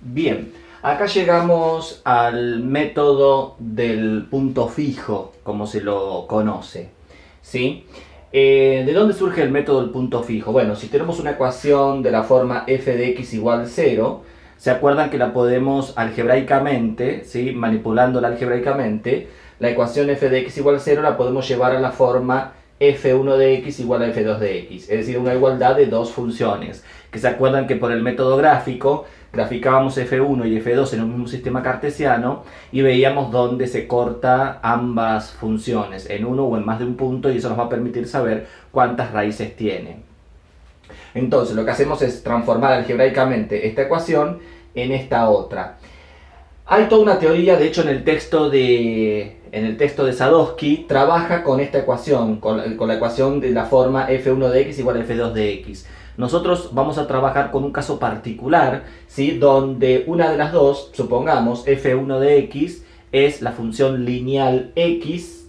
Bien, acá llegamos al método del punto fijo, como se lo conoce, ¿sí? ¿De dónde surge el método del punto fijo? Bueno, si tenemos una ecuación de la forma f de x igual 0, ¿se acuerdan que la podemos algebraicamente, ¿sí? Manipulándola algebraicamente, la ecuación f de x igual 0 la podemos llevar a la forma f1 de x igual a f2 de x, es decir, una igualdad de dos funciones, que se acuerdan que por el método gráfico graficábamos f1 y f2 en un mismo sistema cartesiano y veíamos dónde se corta ambas funciones, en uno o en más de un punto, y eso nos va a permitir saber cuántas raíces tiene. Entonces lo que hacemos es transformar algebraicamente esta ecuación en esta otra. Hay toda una teoría, de hecho en el texto de Sadowski trabaja con esta ecuación, con la ecuación de la forma f1 de x igual a f2 de x. Nosotros vamos a trabajar con un caso particular, ¿sí? Donde una de las dos, supongamos f1 de x, es la función lineal x,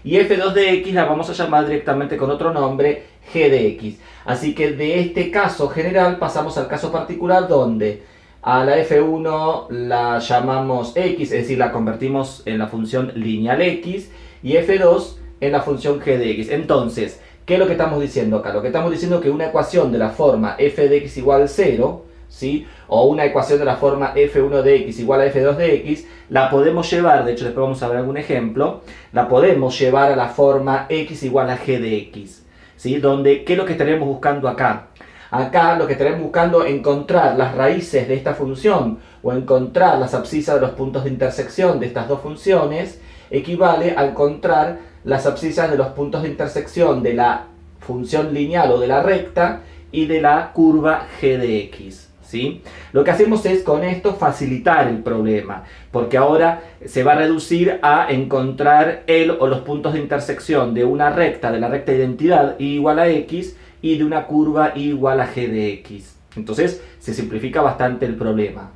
y f2 de x la vamos a llamar directamente con otro nombre, g de x. Así que de este caso general pasamos al caso particular donde a la f1 la llamamos x, es decir, la convertimos en la función lineal x, y f2 en la función g de x. Entonces, ¿qué es lo que estamos diciendo acá? Lo que estamos diciendo es que una ecuación de la forma f de x igual 0, ¿sí? O una ecuación de la forma f1 de x igual a f2 de x, la podemos llevar, de hecho después vamos a ver algún ejemplo, la podemos llevar a la forma x igual a g de x, ¿sí? Donde, ¿qué es lo que estaríamos buscando acá? Acá lo que estaremos buscando es encontrar las raíces de esta función o encontrar las abscisas de los puntos de intersección de estas dos funciones equivale a encontrar las abscisas de los puntos de intersección de la función lineal o de la recta y de la curva g de x, ¿sí? Lo que hacemos es con esto facilitar el problema, porque ahora se va a reducir a encontrar el o los puntos de intersección de una recta, de la recta identidad y igual a x, y de una curva igual a g de x. Entonces se simplifica bastante el problema.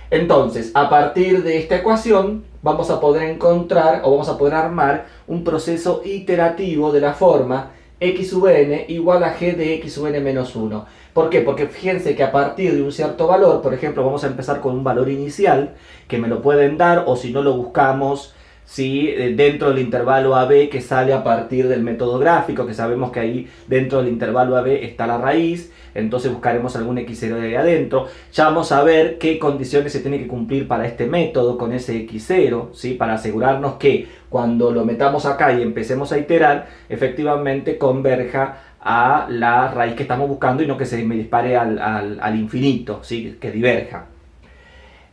Entonces, a partir de esta ecuación vamos a poder encontrar o vamos a poder armar un proceso iterativo de la forma x sub n igual a g de x sub n menos 1. ¿Por qué? Porque fíjense que a partir de un cierto valor, por ejemplo, vamos a empezar con un valor inicial que me lo pueden dar, o si no lo buscamos, ¿sí? Dentro del intervalo AB que sale a partir del método gráfico, que sabemos que ahí dentro del intervalo AB está la raíz, entonces buscaremos algún x0 de ahí adentro. Ya vamos a ver qué condiciones se tienen que cumplir para este método con ese x0, ¿sí? Para asegurarnos que cuando lo metamos acá y empecemos a iterar, efectivamente converja a la raíz que estamos buscando y no que se me dispare al infinito, ¿sí? Que diverja.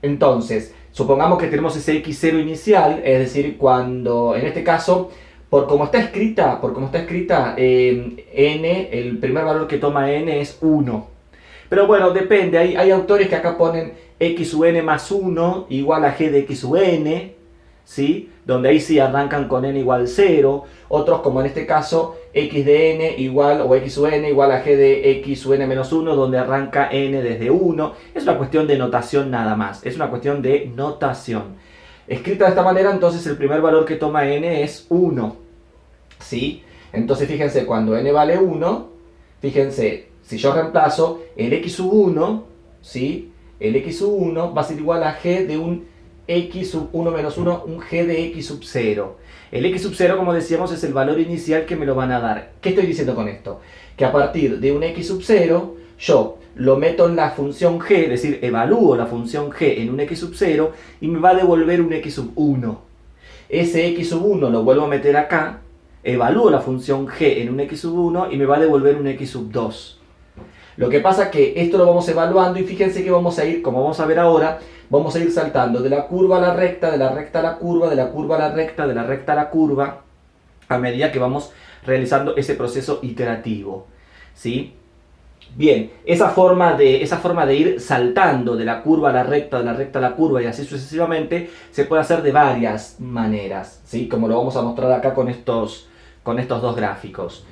Entonces, supongamos que tenemos ese x0 inicial, es decir, cuando, en este caso, por como está escrita, n, el primer valor que toma n es 1. Pero bueno, depende, hay autores que acá ponen x sub n más 1 igual a g de x sub n, ¿sí? Donde ahí sí arrancan con n igual 0, otros como en este caso x de n igual, o x sub n igual a g de x sub n menos 1, donde arranca n desde 1. Es una cuestión de notación nada más, es una cuestión de notación. Escrita de esta manera, entonces el primer valor que toma n es 1, ¿sí? Entonces fíjense, cuando n vale 1, fíjense, si yo reemplazo el x sub 1, ¿sí? El x sub 1 va a ser igual a g de un x sub 1 menos 1, un g de x sub 0. El x sub 0, como decíamos, es el valor inicial que me lo van a dar. ¿Qué estoy diciendo con esto? Que a partir de un x sub 0, yo lo meto en la función g, es decir, evalúo la función g en un x sub 0 y me va a devolver un x sub 1. Ese x sub 1 lo vuelvo a meter acá, evalúo la función g en un x sub 1 y me va a devolver un x sub 2. Lo que pasa es que esto lo vamos evaluando y fíjense que vamos a ir, como vamos a ver ahora, vamos a ir saltando de la curva a la recta, de la recta a la curva, de la curva a la recta, de la recta a la curva, a medida que vamos realizando ese proceso iterativo, ¿sí? Bien, esa forma de ir saltando de la curva a la recta, de la recta a la curva y así sucesivamente, se puede hacer de varias maneras, ¿sí? Como lo vamos a mostrar acá con estos dos gráficos.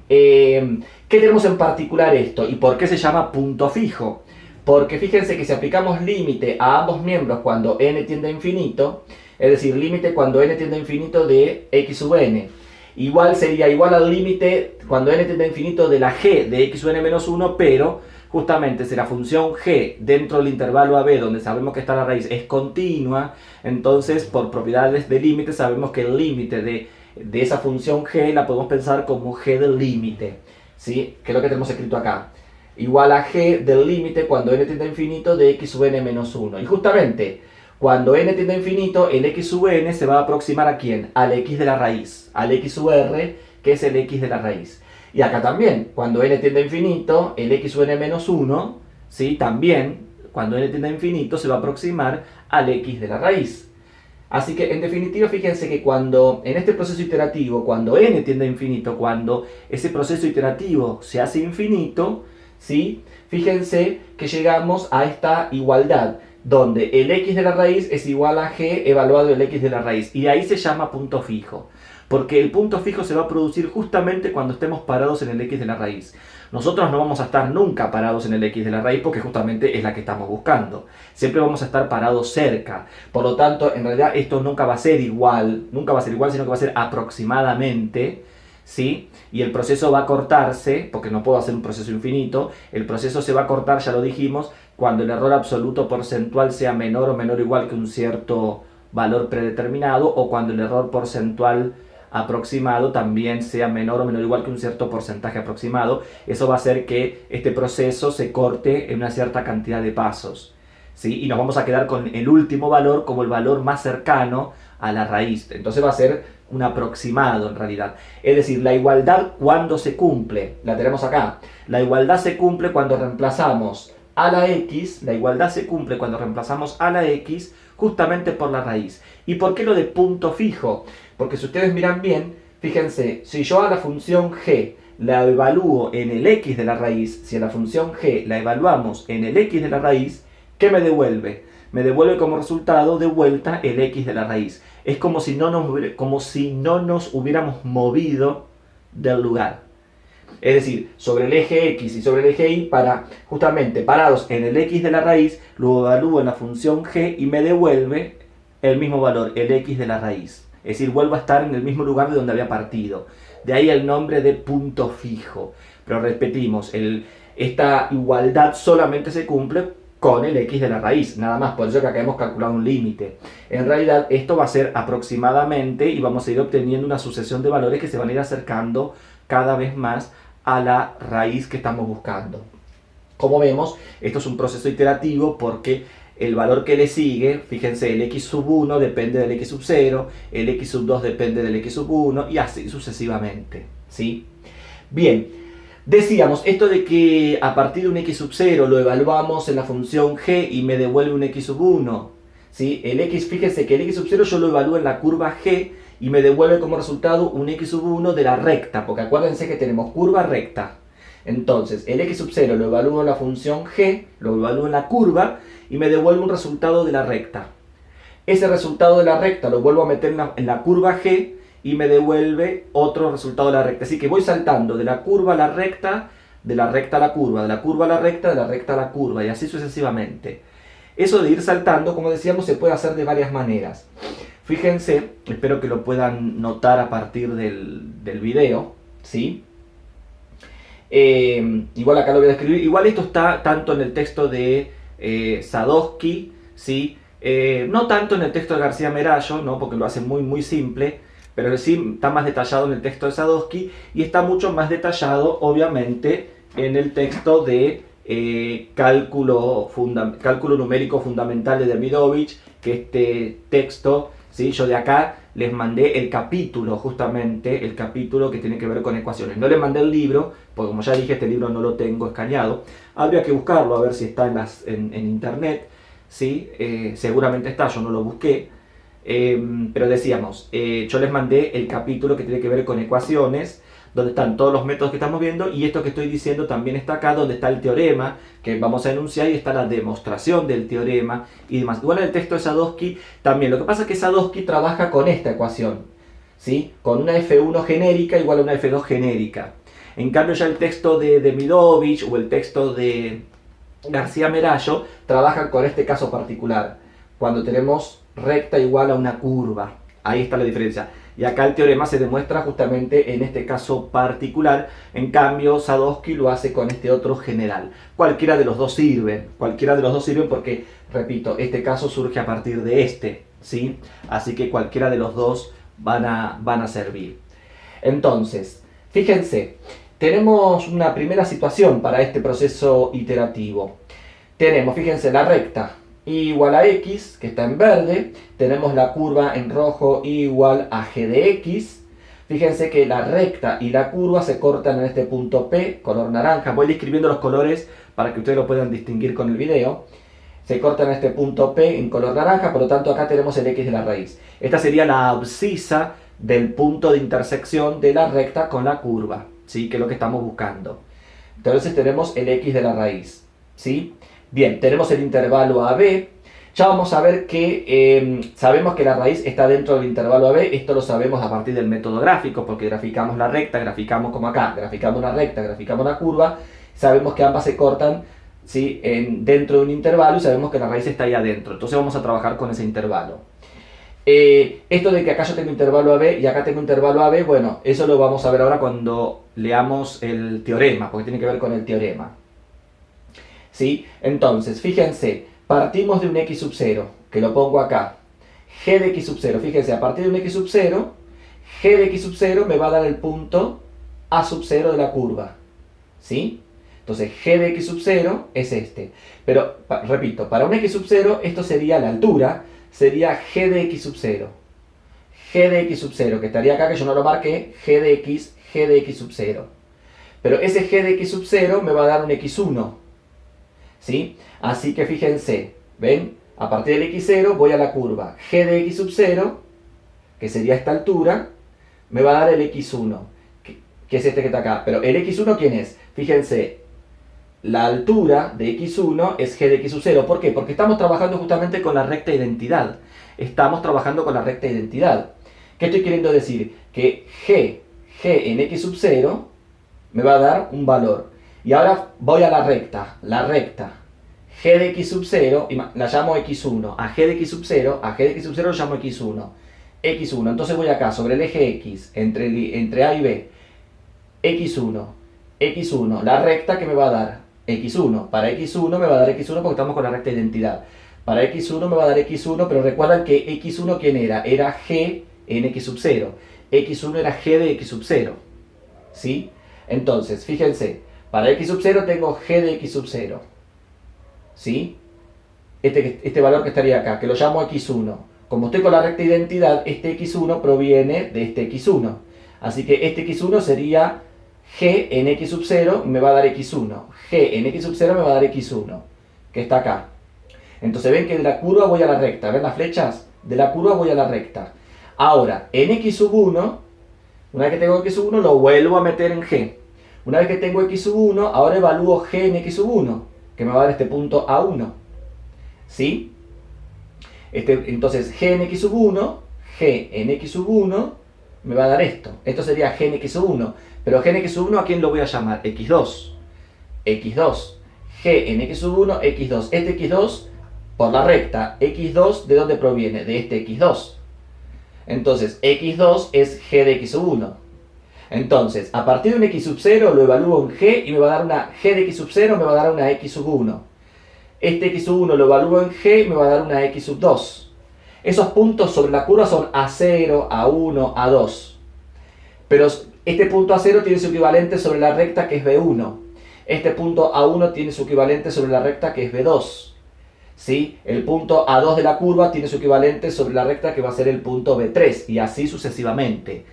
¿Qué tenemos en particular esto? ¿Y por qué se llama punto fijo? Porque fíjense que si aplicamos límite a ambos miembros cuando n tiende a infinito, es decir, límite cuando n tiende a infinito de x sub n, sería igual al límite cuando n tiende a infinito de la g de x sub n menos 1, pero justamente si la función g dentro del intervalo AB, donde sabemos que está la raíz, es continua, entonces por propiedades de límite sabemos que el límite de esa función g la podemos pensar como g del límite, ¿sí? Que es lo que tenemos escrito acá. Igual a g del límite cuando n tiende a infinito de x sub n menos 1. Y justamente cuando n tiende a infinito, el x sub n se va a aproximar ¿a quién? Al x de la raíz, al x sub r, que es el x de la raíz. Y acá también, cuando n tiende a infinito, el x sub n menos 1, ¿sí? También, cuando n tiende a infinito, se va a aproximar al x de la raíz. Así que, en definitiva, fíjense que cuando, en este proceso iterativo, cuando n tiende a infinito, cuando ese proceso iterativo se hace infinito, ¿sí? Fíjense que llegamos a esta igualdad, donde el x de la raíz es igual a g evaluado el x de la raíz. Y ahí se llama punto fijo, porque el punto fijo se va a producir justamente cuando estemos parados en el x de la raíz. Nosotros no vamos a estar nunca parados en el x de la raíz porque justamente es la que estamos buscando. Siempre vamos a estar parados cerca. Por lo tanto, en realidad esto nunca va a ser igual, sino que va a ser aproximadamente, ¿sí? Y el proceso va a cortarse, porque no puedo hacer un proceso infinito, el proceso se va a cortar, ya lo dijimos, cuando el error absoluto porcentual sea menor o menor o igual que un cierto valor predeterminado, o cuando el error porcentual aproximado también sea menor o menor o igual que un cierto porcentaje aproximado. Eso va a hacer que este proceso se corte en una cierta cantidad de pasos, ¿sí? Y nos vamos a quedar con el último valor como el valor más cercano a la raíz. Entonces va a ser un aproximado en realidad. Es decir, la igualdad cuando se cumple, la tenemos acá. La igualdad se cumple cuando reemplazamos a la x, la igualdad se cumple cuando reemplazamos a la x justamente por la raíz. ¿Y por qué lo de punto fijo? Porque si ustedes miran bien, fíjense, si yo a la función g la evalúo en el x de la raíz, si a la función g la evaluamos en el x de la raíz, ¿qué me devuelve? Me devuelve como resultado de vuelta el x de la raíz. Es como si no nos hubiéramos movido del lugar. Es decir, sobre el eje x y sobre el eje y, justamente parados en el x de la raíz, lo evalúo en la función g y me devuelve el mismo valor, el x de la raíz. Es decir, vuelvo a estar en el mismo lugar de donde había partido. De ahí el nombre de punto fijo. Pero repetimos, esta igualdad solamente se cumple con el x de la raíz, nada más. Por eso que acá hemos calculado un límite. En realidad esto va a ser aproximadamente y vamos a ir obteniendo una sucesión de valores que se van a ir acercando cada vez más a la raíz que estamos buscando. Como vemos, esto es un proceso iterativo porque el valor que le sigue, fíjense, el x sub 1 depende del x sub 0, el x sub 2 depende del x sub 1 y así sucesivamente, ¿sí? Bien, decíamos esto de que a partir de un x sub 0 lo evaluamos en la función g y me devuelve un x sub 1, ¿sí? Fíjense que el x sub 0 yo lo evalúo en la curva g y me devuelve como resultado un x sub 1 de la recta, porque acuérdense que tenemos curva recta. Entonces, el x sub 0 lo evalúo en la función g, lo evalúo en la curva y me devuelve un resultado de la recta. Ese resultado de la recta lo vuelvo a meter en la curva g y me devuelve otro resultado de la recta. Así que voy saltando de la curva a la recta, de la recta a la curva, de la curva a la recta, de la recta a la curva y así sucesivamente. Eso de ir saltando, como decíamos, se puede hacer de varias maneras. Fíjense, espero que lo puedan notar a partir del video, ¿sí? Igual acá lo voy a describir. Igual esto está tanto en el texto de Sadowski, ¿sí? No tanto en el texto de García Merallo, ¿no? Porque lo hace muy muy simple, pero sí está más detallado en el texto de Sadowski y está mucho más detallado obviamente en el texto de cálculo numérico fundamental de Demidovich, que este texto, ¿sí? Yo de acá les mandé el capítulo, justamente el capítulo que tiene que ver con ecuaciones. No les mandé el libro, porque como ya dije, este libro no lo tengo escaneado. Habría que buscarlo, a ver si está en internet, ¿sí? Seguramente está, yo no lo busqué. Pero decíamos, yo les mandé el capítulo que tiene que ver con ecuaciones, donde están todos los métodos que estamos viendo, y esto que estoy diciendo también está acá, donde está el teorema que vamos a enunciar y está la demostración del teorema y demás. Igual en el texto de Sadowski también. Lo que pasa es que Sadowski trabaja con esta ecuación, ¿sí? Con una F1 genérica igual a una F2 genérica. En cambio ya el texto de Demidovich o el texto de García Merallo trabajan con este caso particular, cuando tenemos recta igual a una curva. Ahí está la diferencia. Y acá el teorema se demuestra justamente en este caso particular. En cambio, Sadowski lo hace con este otro general. Cualquiera de los dos sirven. Cualquiera de los dos sirven porque, repito, este caso surge a partir de este, ¿sí? Así que cualquiera de los dos van a servir. Entonces, fíjense, tenemos una primera situación para este proceso iterativo. Tenemos, fíjense, la recta y igual a x, que está en verde. Tenemos la curva en rojo igual a g de x. Fíjense que la recta y la curva se cortan en este punto P, color naranja. Voy describiendo los colores para que ustedes lo puedan distinguir con el video. Se cortan en este punto P en color naranja, por lo tanto acá tenemos el x de la raíz. Esta sería la abscisa del punto de intersección de la recta con la curva, ¿sí? Que es lo que estamos buscando. Entonces tenemos el x de la raíz, ¿sí? Bien, tenemos el intervalo AB. Ya vamos a ver que sabemos que la raíz está dentro del intervalo AB. Esto lo sabemos a partir del método gráfico, porque graficamos la recta, graficamos como acá, graficamos una recta, graficamos una curva. Sabemos que ambas se cortan, ¿sí? Dentro de un intervalo y sabemos que la raíz está ahí adentro. Entonces vamos a trabajar con ese intervalo. Esto de que acá yo tengo intervalo AB y acá tengo intervalo AB, bueno, eso lo vamos a ver ahora cuando leamos el teorema, porque tiene que ver con el teorema. ¿Sí? Entonces, fíjense, partimos de un x sub 0, que lo pongo acá. G de x sub 0, fíjense, a partir de un x sub 0, G de x sub 0 me va a dar el punto A sub 0 de la curva. ¿Sí? Entonces, G de x sub 0 es este. Pero, repito, para un x sub 0, esto sería la altura, sería G de x sub 0. G de x sub 0, que estaría acá, que yo no lo marqué, G de x sub 0. Pero ese G de x sub 0 me va a dar un x1. ¿Sí? Así que fíjense, ¿ven? A partir del x0 voy a la curva. G de x sub 0, que sería esta altura, me va a dar el x1, que es este que está acá. Pero el x1, ¿quién es? Fíjense, la altura de x1 es g de x sub 0. ¿Por qué? Porque estamos trabajando justamente con la recta identidad. Estamos trabajando con la recta identidad. ¿Qué estoy queriendo decir? Que g en x sub 0 me va a dar un valor. Y ahora voy a la recta, g de x sub 0, y la llamo x1, a g de x sub 0, lo llamo x1, entonces voy acá, sobre el eje x, entre A y B, x1, la recta que me va a dar x1, para x1 me va a dar x1 porque estamos con la recta identidad, para x1 me va a dar x1, pero recuerdan que x1 ¿quién era? Era g en x sub 0, x1 era g de x sub 0, ¿sí? Entonces, fíjense, para x sub 0 tengo g de x sub 0, ¿sí? Este valor que estaría acá, que lo llamo x1. Como estoy con la recta identidad, este x1 proviene de este x1. Así que este x1 sería g en x sub 0 me va a dar x1. G en x sub 0 me va a dar x1, que está acá. Entonces ven que de la curva voy a la recta. ¿Ven las flechas? De la curva voy a la recta. Ahora, en x sub 1, una vez que tengo x sub 1, lo vuelvo a meter en g. Una vez que tengo x sub 1, ahora evalúo g en x sub 1, que me va a dar este punto A1. ¿Sí? Entonces, g en x sub 1 me va a dar esto. Esto sería g en x sub 1. Pero g en x sub 1, ¿a quién lo voy a llamar? x2. x2. G en x sub 1, x2. Este x2, por la recta, x2, ¿de dónde proviene? De este x2. Entonces, x2 es g de x sub 1. Entonces, a partir de un x sub 0 lo evalúo en g y me va a dar una g de x sub 0, me va a dar una x sub 1. Este x sub 1 lo evalúo en g y me va a dar una x sub 2. Esos puntos sobre la curva son A0, A1, A2. Pero este punto A0 tiene su equivalente sobre la recta que es B1. Este punto A1 tiene su equivalente sobre la recta que es B2. ¿Sí? El punto A2 de la curva tiene su equivalente sobre la recta que va a ser el punto B3. Y así sucesivamente.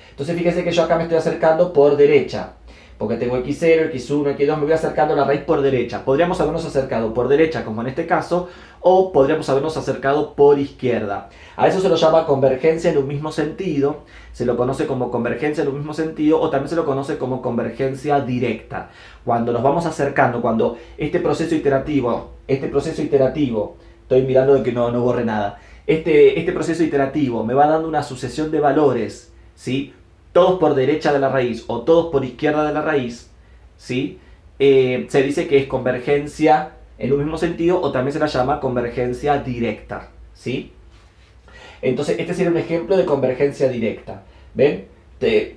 Entonces fíjense que yo acá me estoy acercando por derecha. Porque tengo x0, x1, x2, me voy acercando a la raíz por derecha. Podríamos habernos acercado por derecha, como en este caso, o podríamos habernos acercado por izquierda. A eso se lo llama convergencia en un mismo sentido, se lo conoce como convergencia en un mismo sentido, o también se lo conoce como convergencia directa. Cuando nos vamos acercando, cuando este proceso iterativo, estoy mirando de que no borre nada, este proceso iterativo me va dando una sucesión de valores, ¿sí? Todos por derecha de la raíz o todos por izquierda de la raíz, ¿sí? Se dice que es convergencia en un mismo sentido o también se la llama convergencia directa, ¿sí? Entonces este sería un ejemplo de convergencia directa. ¿Ven?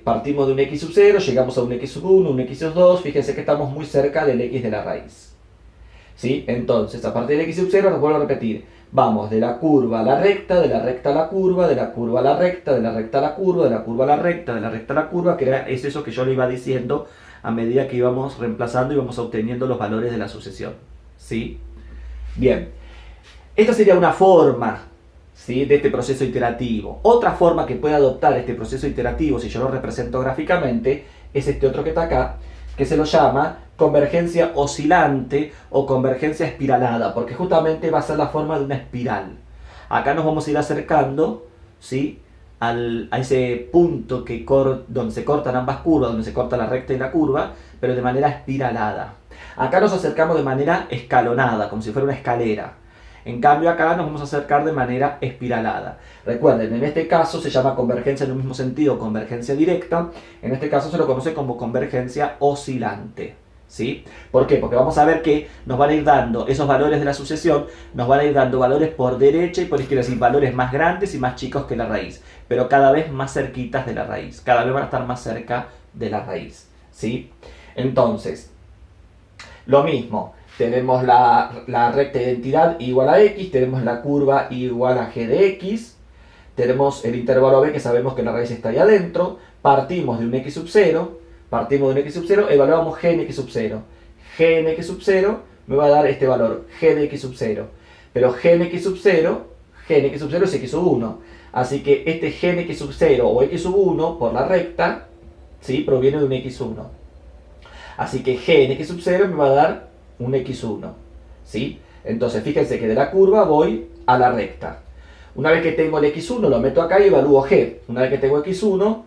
Partimos de un x sub 0, llegamos a un x sub 1, un x sub 2, fíjense que estamos muy cerca del x de la raíz. ¿Sí? Entonces, a partir del x sub 0, nos vuelvo a repetir, vamos de la curva a la recta, de la recta a la curva, de la curva a la recta, de la recta a la curva, de la curva a la recta, de la recta a la curva, que es eso que yo le iba diciendo a medida que íbamos reemplazando y íbamos obteniendo los valores de la sucesión. ¿Sí? Bien, esta sería una forma, ¿sí?, de este proceso iterativo. Otra forma que puede adoptar este proceso iterativo, si yo lo represento gráficamente, es este otro que está acá, que se lo llama convergencia oscilante o convergencia espiralada, porque justamente va a ser la forma de una espiral. Acá nos vamos a ir acercando, ¿sí?, a ese punto donde se cortan ambas curvas, donde se corta la recta y la curva, pero de manera espiralada. Acá nos acercamos de manera escalonada, como si fuera una escalera. En cambio acá nos vamos a acercar de manera espiralada. Recuerden, en este caso se llama convergencia en un mismo sentido, convergencia directa. En este caso se lo conoce como convergencia oscilante. ¿Sí? ¿Por qué? Porque vamos a ver que nos van a ir dando esos valores de la sucesión, nos van a ir dando valores por derecha y por izquierda, es decir, valores más grandes y más chicos que la raíz, pero cada vez más cerquitas de la raíz, cada vez van a estar más cerca de la raíz. ¿Sí? Entonces, lo mismo. Tenemos la recta de identidad igual a x, tenemos la curva igual a g de x, tenemos el intervalo b que sabemos que la raíz está ahí adentro, partimos de un x sub 0, evaluamos g en x sub 0. G en x sub 0 me va a dar este valor, g de x sub 0, pero g en x sub 0 es x sub 1, así que este g en x sub 0 o x sub 1 por la recta, ¿sí?, proviene de un x 1. Así que g en x sub 0 me va a dar un x1, ¿sí? Entonces fíjense que de la curva voy a la recta. Una vez que tengo el x1 lo meto acá y evalúo g. Una vez que tengo x1,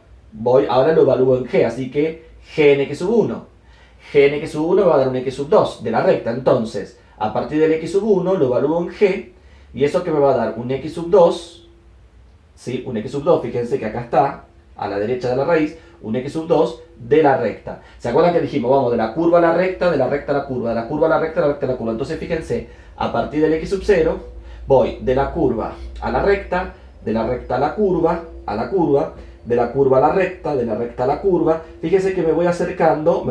ahora lo evalúo en g, así que g en x sub 1. G en x sub 1 me va a dar un x sub 2 de la recta. Entonces, a partir del x sub 1 lo evalúo en g, y eso que me va a dar un x sub 2, ¿sí? Un x sub 2, fíjense que acá está, a la derecha de la raíz, un x sub 2 de la recta. ¿Se acuerdan que dijimos? Vamos de la curva a la recta, de la recta a la curva, de la curva a la recta, de la recta a la curva. Entonces fíjense, a partir del x sub 0, voy de la curva a la recta, de la recta a la curva, de la curva a la recta, de la recta a la curva. Fíjense que me voy acercando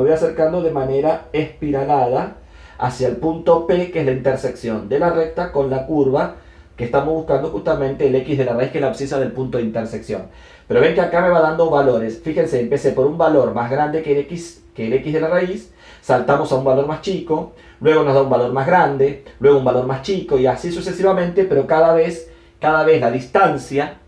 de manera espiralada hacia el punto P, que es la intersección de la recta con la curva, que estamos buscando justamente el x de la raíz, que es la abscisa del punto de intersección. Pero ven que acá me va dando valores. Fíjense, empecé por un valor más grande que el x de la raíz, saltamos a un valor más chico, luego nos da un valor más grande, luego un valor más chico, y así sucesivamente, pero cada vez la distancia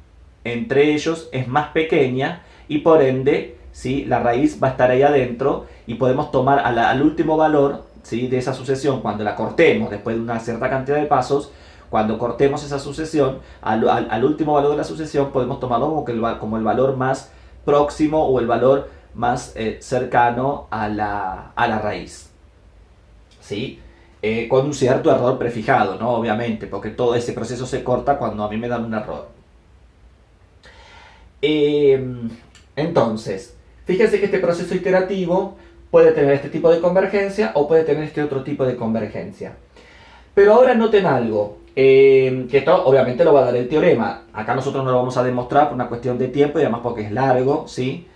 entre ellos es más pequeña, y por ende, ¿sí?, la raíz va a estar ahí adentro, y podemos tomar al último valor, ¿sí?, de esa sucesión, cuando la cortemos después de una cierta cantidad de pasos. Cuando cortemos esa sucesión, al último valor de la sucesión podemos tomarlo como el valor más próximo o el valor más cercano a la raíz. ¿Sí? Con un cierto error prefijado, ¿no? Obviamente, porque todo ese proceso se corta cuando a mí me dan un error. Entonces, fíjense que este proceso iterativo puede tener este tipo de convergencia o puede tener este otro tipo de convergencia. Pero ahora noten algo. Que esto obviamente lo va a dar el teorema. Acá nosotros no lo vamos a demostrar por una cuestión de tiempo y además porque es largo, ¿sí?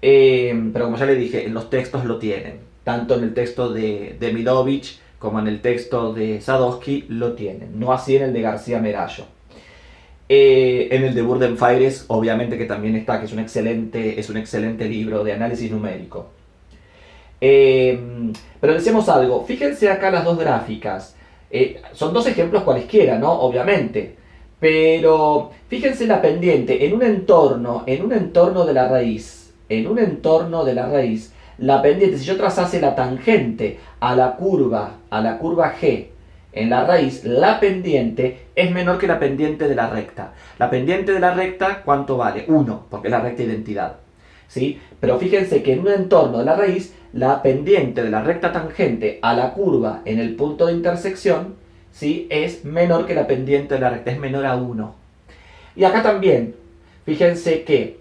Pero como ya les dije, en los textos lo tienen. Tanto en el texto de Demidovich como en el texto de Sadowski lo tienen. No así en el de García Merallo. En el de Burden-Faires, obviamente que también está, que es un excelente libro de análisis numérico. Pero decimos algo. Fíjense acá las dos gráficas. Son dos ejemplos cualesquiera, ¿no? Obviamente. Pero fíjense la pendiente, en un entorno de la raíz, la pendiente, si yo trazase la tangente a la curva G en la raíz, la pendiente es menor que la pendiente de la recta. La pendiente de la recta, ¿cuánto vale? 1, porque es la recta identidad. ¿Sí? Pero fíjense que en un entorno de la raíz, la pendiente de la recta tangente a la curva en el punto de intersección, ¿sí?, es menor que la pendiente de la recta, es menor a 1. Y acá también, fíjense que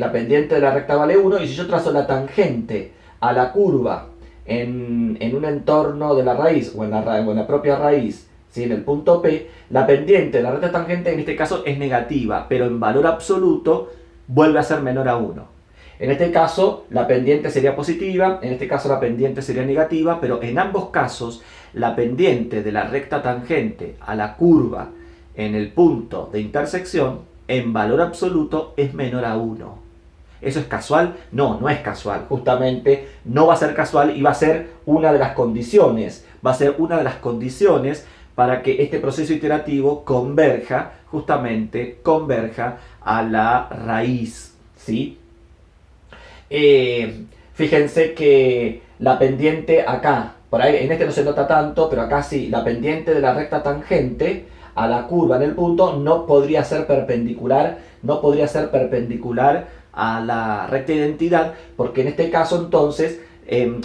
la pendiente de la recta vale 1, y si yo trazo la tangente a la curva en un entorno de la raíz o en la propia raíz, ¿sí? En el punto P, la pendiente de la recta tangente en este caso es negativa, pero en valor absoluto vuelve a ser menor a 1. En este caso la pendiente sería positiva, en este caso la pendiente sería negativa, pero en ambos casos la pendiente de la recta tangente a la curva en el punto de intersección en valor absoluto es menor a 1. ¿Eso es casual? No, no es casual. Justamente no va a ser casual y va a ser una de las condiciones. Va a ser una de las condiciones para que este proceso iterativo converja, justamente converja a la raíz, ¿sí? Fíjense que la pendiente acá, por ahí en este no se nota tanto, pero acá sí, la pendiente de la recta tangente a la curva en el punto no podría ser perpendicular, a la recta identidad, porque en este caso entonces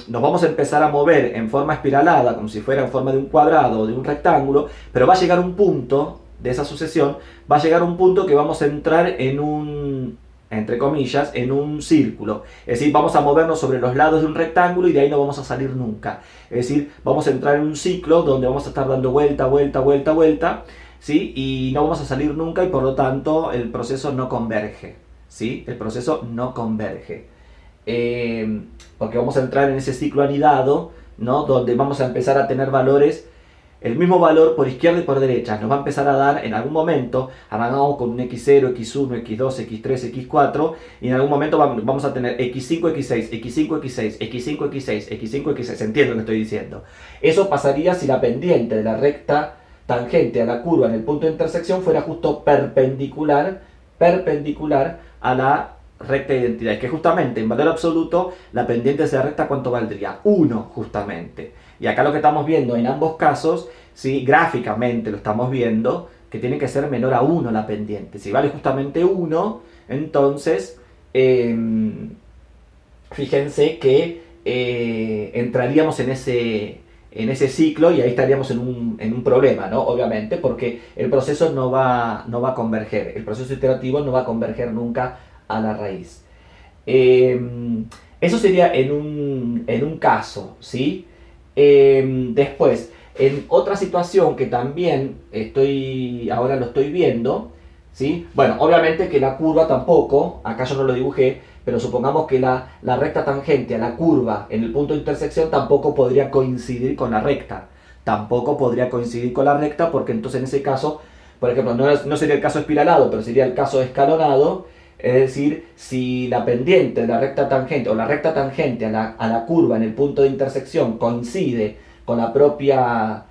nos vamos a empezar a mover en forma espiralada, como si fuera en forma de un cuadrado o de un rectángulo, pero va a llegar un punto de esa sucesión, va a llegar un punto que vamos a entrar en un, entre comillas, en un círculo. Es decir, vamos a movernos sobre los lados de un rectángulo y de ahí no vamos a salir nunca. Es decir, vamos a entrar en un ciclo donde vamos a estar dando vuelta, vuelta, vuelta, vuelta, ¿sí? Y no vamos a salir nunca y por lo tanto el proceso no converge, ¿sí? El proceso no converge. Porque vamos a entrar en ese ciclo anidado, ¿no? Donde vamos a empezar a tener valores, el mismo valor por izquierda y por derecha. Nos va a empezar a dar en algún momento, arrancamos con un x0, x1, x2, x3, x4, y en algún momento vamos a tener x5, x6, x5, x6, x5, x6, x5, x6. ¿Entienden lo que estoy diciendo? Eso pasaría si la pendiente de la recta tangente a la curva en el punto de intersección fuera justo perpendicular a la recta de identidad. Es que justamente en valor absoluto la pendiente de esa recta, ¿cuánto valdría? 1 justamente. Y acá lo que estamos viendo en ambos casos, ¿sí? Gráficamente lo estamos viendo, que tiene que ser menor a 1 la pendiente. Si vale justamente 1, entonces fíjense que entraríamos en ese ciclo y ahí estaríamos en un problema, ¿no? Obviamente, porque el proceso no va a converger, el proceso iterativo no va a converger nunca a la raíz. Eso sería en un caso, ¿sí? Después, en otra situación que también ahora lo estoy viendo, ¿sí? Bueno, obviamente que la curva tampoco, acá yo no lo dibujé, pero supongamos que la recta tangente a la curva en el punto de intersección tampoco podría coincidir con la recta. Tampoco podría coincidir con la recta porque entonces en ese caso, por ejemplo, no sería el caso espiralado, pero sería el caso escalonado. Es decir, si la pendiente de la recta tangente o la recta tangente a la curva en el punto de intersección coincide con la propia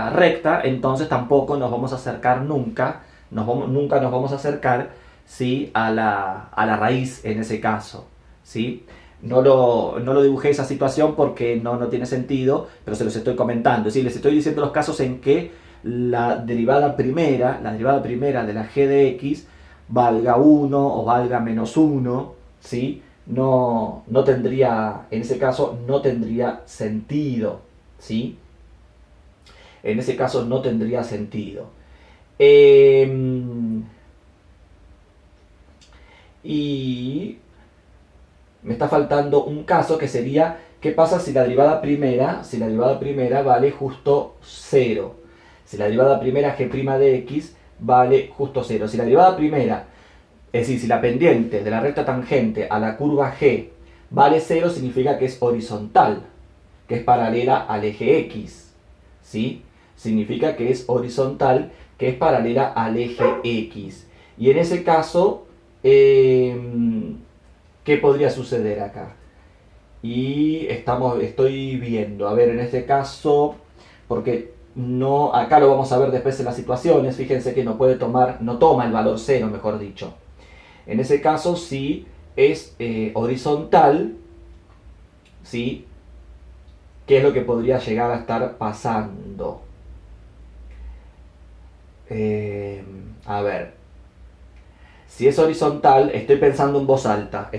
recta, entonces tampoco nos vamos a acercar nunca nos vamos a acercar, ¿sí? a la raíz en ese caso, ¿sí? No lo dibujé esa situación porque no tiene sentido, pero se los estoy comentando. ¿Sí? Les estoy diciendo los casos en que la derivada primera de la g de x valga 1 o valga menos 1, ¿sí? No tendría, en ese caso, no tendría sentido, ¿sí? En ese caso no tendría sentido. Y me está faltando un caso que sería, ¿qué pasa si la derivada primera vale justo 0? Si la derivada primera g' de x vale justo 0. Si la derivada primera, es decir, si la pendiente de la recta tangente a la curva g vale 0, significa que es horizontal, que es paralela al eje x, ¿sí? Significa que es horizontal, que es paralela al eje x. Y en ese caso, ¿qué podría suceder acá? Y estoy viendo, a ver, en este caso, porque no, acá lo vamos a ver después en las situaciones, fíjense que no toma el valor 0, mejor dicho. En ese caso, si es horizontal, ¿sí? ¿Qué es lo que podría llegar a estar pasando? A ver, si es horizontal, estoy pensando en voz alta.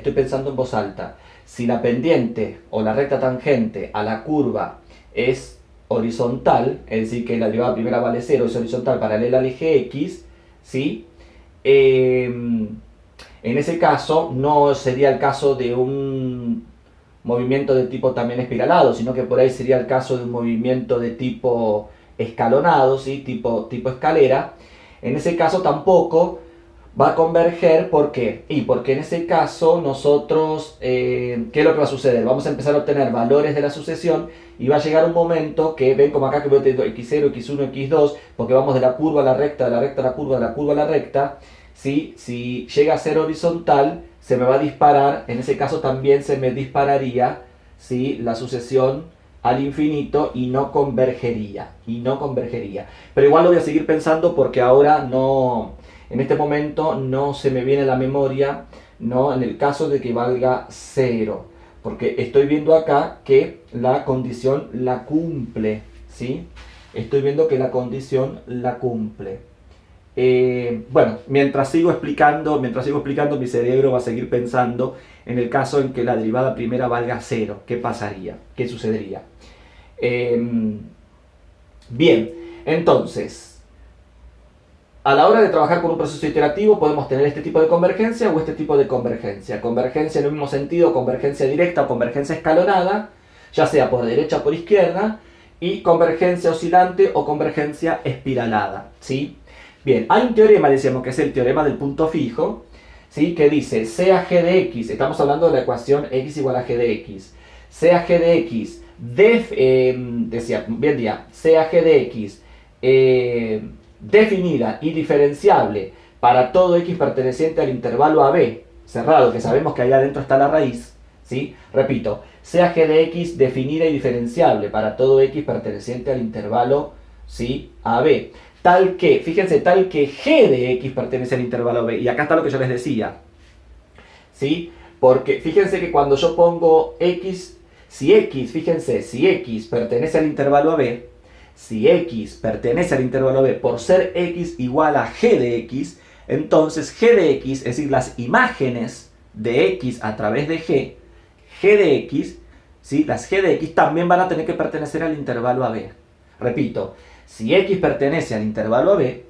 Si la pendiente o la recta tangente a la curva es horizontal, es decir, que la derivada primera vale 0, es horizontal, paralela al eje x, ¿sí? En ese caso, no sería el caso de un movimiento de tipo también espiralado, sino que por ahí sería el caso de un movimiento de tipo escalonado, ¿sí? tipo escalera, en ese caso tampoco va a converger. ¿Por qué? Y porque en ese caso nosotros, ¿qué es lo que va a suceder? Vamos a empezar a obtener valores de la sucesión y va a llegar un momento que, ven como acá que voy a tener x0, x1, x2, porque vamos de la curva a la recta, de la recta a la curva, de la curva a la recta, ¿sí? Si llega a ser horizontal, se me va a disparar, en ese caso también se me dispararía, ¿sí? La sucesión al infinito y no convergería, Pero igual lo voy a seguir pensando porque ahora no, en este momento no se me viene a la memoria, ¿no? En el caso de que valga 0, porque estoy viendo acá que la condición la cumple, ¿sí? Estoy viendo que la condición la cumple. Bueno, mientras sigo explicando, mi cerebro va a seguir pensando en el caso en que la derivada primera valga 0. ¿Qué pasaría? ¿Qué sucedería? Bien, entonces, a la hora de trabajar con un proceso iterativo podemos tener este tipo de convergencia o este tipo de convergencia. Convergencia en el mismo sentido, convergencia directa o convergencia escalonada, ya sea por derecha o por izquierda, y convergencia oscilante o convergencia espiralada, ¿sí? Bien, hay un teorema, decíamos, que es el teorema del punto fijo, ¿sí? Que dice, sea g de x, estamos hablando de la ecuación x igual a g de x, sea g de x, sea g de x definida y diferenciable para todo x perteneciente al intervalo AB, cerrado, que sabemos que ahí adentro está la raíz, ¿sí? Repito, sea g de x definida y diferenciable para todo x perteneciente al intervalo, ¿sí? AB. Tal que, fíjense, tal que g de x pertenece al intervalo B. Y acá está lo que yo les decía, ¿sí? Porque fíjense que cuando yo pongo x, si x pertenece al intervalo AB, si x pertenece al intervalo B por ser x igual a g de x, entonces g de x, es decir, las imágenes de x a través de g de x, ¿sí? Las g de x también van a tener que pertenecer al intervalo AB. Repito, si x pertenece al intervalo AB,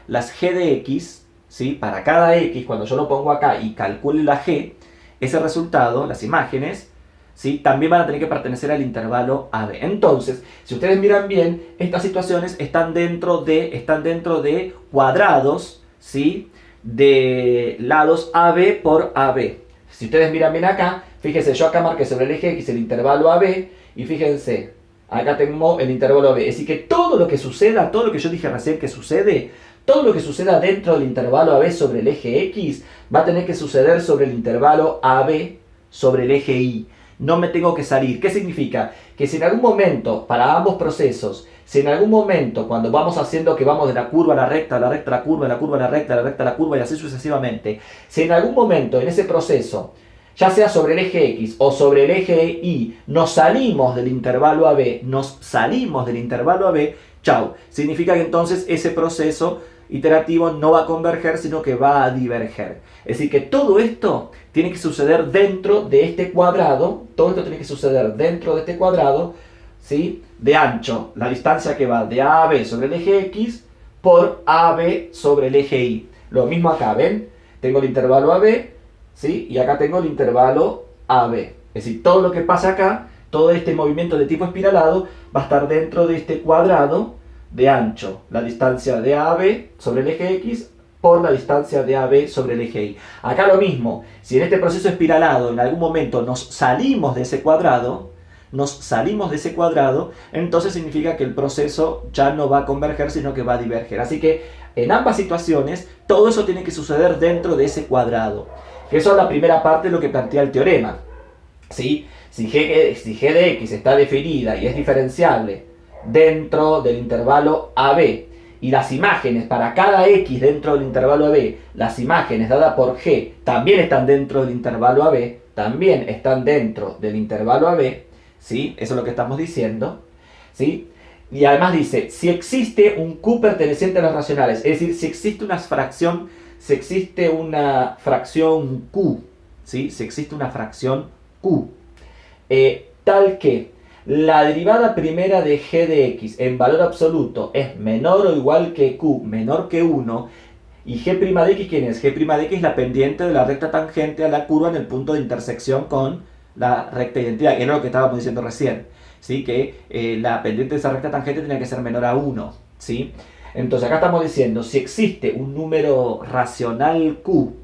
las g de x, ¿sí? Para cada x, cuando yo lo pongo acá y calcule la g, ese resultado, las imágenes, ¿sí? También van a tener que pertenecer al intervalo AB. Entonces, si ustedes miran bien, estas situaciones están dentro de cuadrados, ¿sí? De lados AB por AB. Si ustedes miran bien acá, fíjense, yo acá marqué sobre el eje X el intervalo AB y fíjense, acá tengo el intervalo AB. Es decir, que todo lo que suceda, todo lo que yo dije recién que sucede, todo lo que suceda dentro del intervalo AB sobre el eje X va a tener que suceder sobre el intervalo AB sobre el eje Y. No me tengo que salir. ¿Qué significa? Que si en algún momento, para ambos procesos, si en algún momento, cuando vamos haciendo que vamos de la curva a la recta, a la recta a la curva, de la curva a la recta, a la recta a la curva y así sucesivamente, si en algún momento en ese proceso, ya sea sobre el eje X o sobre el eje Y, nos salimos del intervalo AB, chau. Significa que entonces ese proceso iterativo no va a converger, sino que va a diverger. Es decir, que todo esto tiene que suceder dentro de este cuadrado, ¿sí? De ancho, la distancia que va de A a B sobre el eje X por AB sobre el eje Y. Lo mismo acá, ¿ven? Tengo el intervalo AB, ¿sí? Y acá tengo el intervalo AB. Es decir, todo lo que pasa acá, todo este movimiento de tipo espiralado, va a estar dentro de este cuadrado de ancho, la distancia de AB sobre el eje X por la distancia de AB sobre el eje Y. Acá lo mismo, si en este proceso espiralado en algún momento nos salimos de ese cuadrado, entonces significa que el proceso ya no va a converger, sino que va a diverger. Así que en ambas situaciones, todo eso tiene que suceder dentro de ese cuadrado. Eso es la primera parte de lo que plantea el teorema, ¿sí? Si g de x está definida y es diferenciable dentro del intervalo AB y las imágenes para cada x dentro del intervalo AB, las imágenes dadas por g también están dentro del intervalo AB, ¿sí? Eso es lo que estamos diciendo, ¿sí? Y además dice, si existe un Q perteneciente a las racionales, es decir, si existe una fracción Q, ¿sí? Tal que la derivada primera de g de x en valor absoluto es menor o igual que q, menor que 1, y g' de x, ¿quién es? G' de x es la pendiente de la recta tangente a la curva en el punto de intersección con la recta de identidad, que era lo que estábamos diciendo recién, ¿sí? Que la pendiente de esa recta tangente tenía que ser menor a 1, ¿sí? Entonces acá estamos diciendo, si existe un número racional q,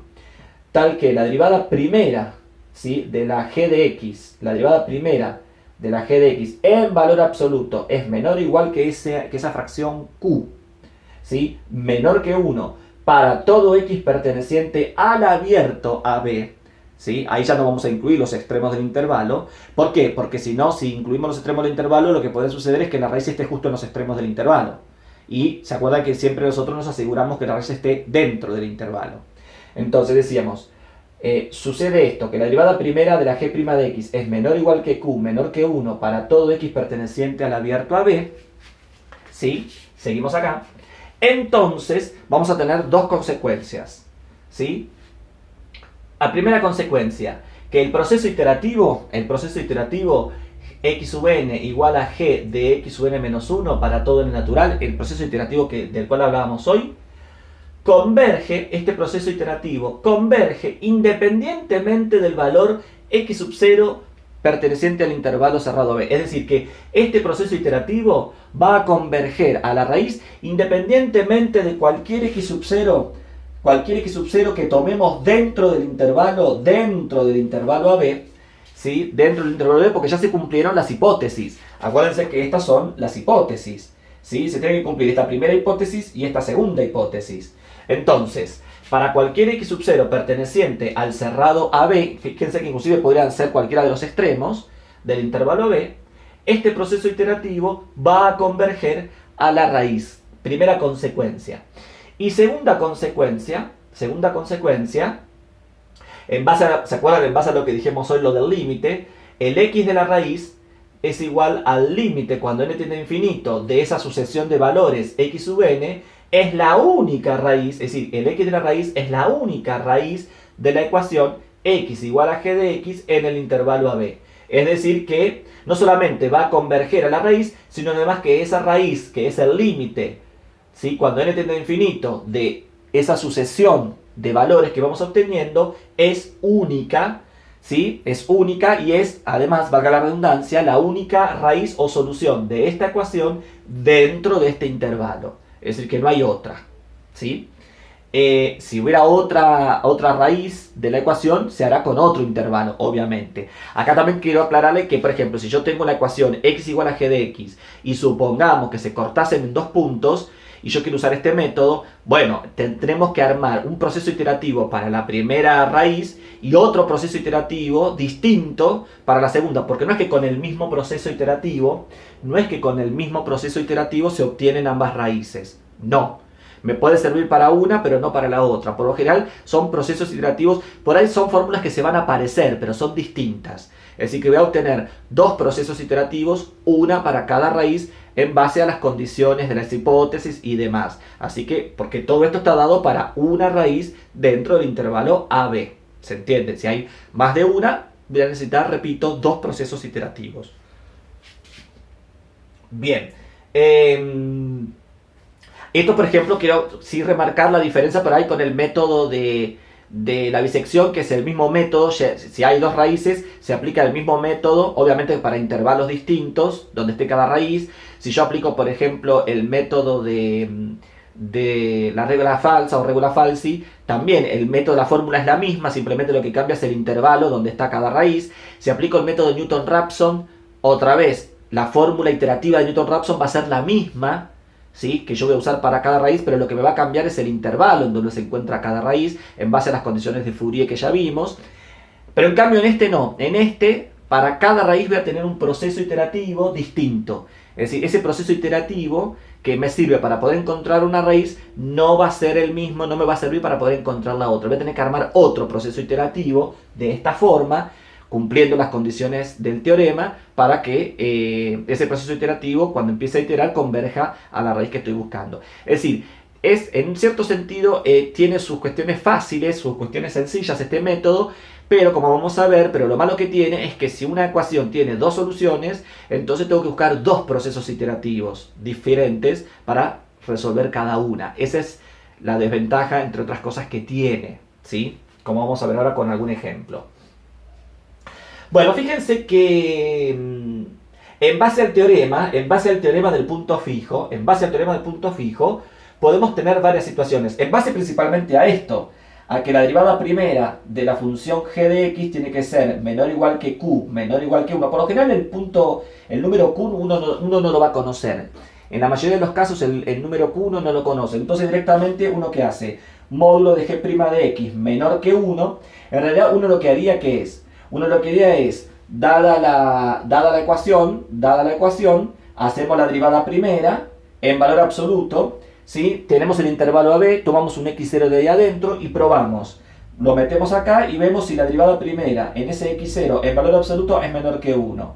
tal que la derivada primera, ¿sí? De la g de x, la derivada primera de la g de x en valor absoluto es menor o igual que esa fracción q, ¿sí? Menor que 1 para todo x perteneciente al abierto AB, ¿sí? Ahí ya no vamos a incluir los extremos del intervalo. ¿Por qué? Porque si no, si incluimos los extremos del intervalo, lo que puede suceder es que la raíz esté justo en los extremos del intervalo. Y se acuerda que siempre nosotros nos aseguramos que la raíz esté dentro del intervalo. Entonces decíamos, sucede esto, que la derivada primera de la g' de x es menor o igual que q, menor que 1 para todo x perteneciente al abierto AB, ¿sí? Seguimos acá. Entonces vamos a tener dos consecuencias, ¿sí? La primera consecuencia, que el proceso iterativo x sub n igual a g de x sub n menos 1 para todo n natural, el proceso iterativo del cual hablábamos hoy, converge, este proceso iterativo converge independientemente del valor x sub 0 perteneciente al intervalo cerrado B. Es decir, que este proceso iterativo va a converger a la raíz independientemente de cualquier x sub 0 que tomemos dentro del intervalo AB, ¿sí? Dentro del intervalo AB, porque ya se cumplieron las hipótesis. Acuérdense que estas son las hipótesis, ¿sí? Se tiene que cumplir esta primera hipótesis y esta segunda hipótesis. Entonces, para cualquier x sub 0 perteneciente al cerrado AB, fíjense que inclusive podrían ser cualquiera de los extremos del intervalo B, este proceso iterativo va a converger a la raíz. Primera consecuencia. Y segunda consecuencia, ¿se acuerdan? En base a lo que dijimos hoy, lo del límite, el x de la raíz es igual al límite cuando n tiende a infinito de esa sucesión de valores x sub n, es la única raíz, es decir, el x de la raíz es la única raíz de la ecuación x igual a g de x en el intervalo AB. Es decir que no solamente va a converger a la raíz, sino además que esa raíz, que es el límite, ¿sí? Cuando n tiende a infinito de esa sucesión de valores que vamos obteniendo, es única, ¿sí? Es única y es, además, valga la redundancia, la única raíz o solución de esta ecuación dentro de este intervalo. Es decir, que no hay otra, ¿sí? Si hubiera otra raíz de la ecuación, se hará con otro intervalo, obviamente. Acá también quiero aclararle que, por ejemplo, si yo tengo la ecuación x igual a g de x y supongamos que se cortasen en dos puntos y yo quiero usar este método, bueno, tendremos que armar un proceso iterativo para la primera raíz y otro proceso iterativo distinto para la segunda, porque no es que con el mismo proceso iterativo se obtienen ambas raíces. No. Me puede servir para una, pero no para la otra. Por lo general son procesos iterativos, por ahí son fórmulas que se van a parecer, pero son distintas. Es decir, que voy a obtener dos procesos iterativos, una para cada raíz, en base a las condiciones de las hipótesis y demás. Así que, porque todo esto está dado para una raíz dentro del intervalo AB. ¿Se entiende? Si hay más de una, voy a necesitar, repito, dos procesos iterativos. Bien. Esto, por ejemplo, quiero sí remarcar la diferencia por ahí con el método de la bisección, que es el mismo método. Si hay dos raíces, se aplica el mismo método, obviamente para intervalos distintos, donde esté cada raíz. Si yo aplico, por ejemplo, el método de la regla falsa o regula falsi, también el método de la fórmula es la misma, simplemente lo que cambia es el intervalo donde está cada raíz. Si aplico el método de Newton-Raphson, otra vez, la fórmula iterativa de Newton-Raphson va a ser la misma, ¿sí? Que yo voy a usar para cada raíz, pero lo que me va a cambiar es el intervalo en donde se encuentra cada raíz, en base a las condiciones de Fourier que ya vimos. Pero en cambio en este no, en este para cada raíz voy a tener un proceso iterativo distinto. Es decir, ese proceso iterativo que me sirve para poder encontrar una raíz no va a ser el mismo, no me va a servir para poder encontrar la otra. Voy a tener que armar otro proceso iterativo de esta forma, cumpliendo las condiciones del teorema, para que ese proceso iterativo, cuando empiece a iterar, converja a la raíz que estoy buscando. Es decir, en un cierto sentido, tiene sus cuestiones fáciles, sus cuestiones sencillas este método, pero como vamos a ver, pero lo malo que tiene es que si una ecuación tiene dos soluciones, entonces tengo que buscar dos procesos iterativos diferentes para resolver cada una. Esa es la desventaja, entre otras cosas, que tiene, ¿sí? Como vamos a ver ahora con algún ejemplo. Bueno, fíjense que en base al teorema del punto fijo, podemos tener varias situaciones. En base principalmente a esto, a que la derivada primera de la función g de x tiene que ser menor o igual que q, menor o igual que 1. Por lo general el número q uno no lo va a conocer. En la mayoría de los casos el número q uno no lo conoce. Entonces directamente uno que hace módulo de g' de x menor que 1, en realidad uno lo que haría que es, dada la ecuación, hacemos la derivada primera en valor absoluto, ¿sí? Tenemos el intervalo AB, tomamos un x0 de ahí adentro y probamos. Lo metemos acá y vemos si la derivada primera en ese x0 en valor absoluto es menor que 1.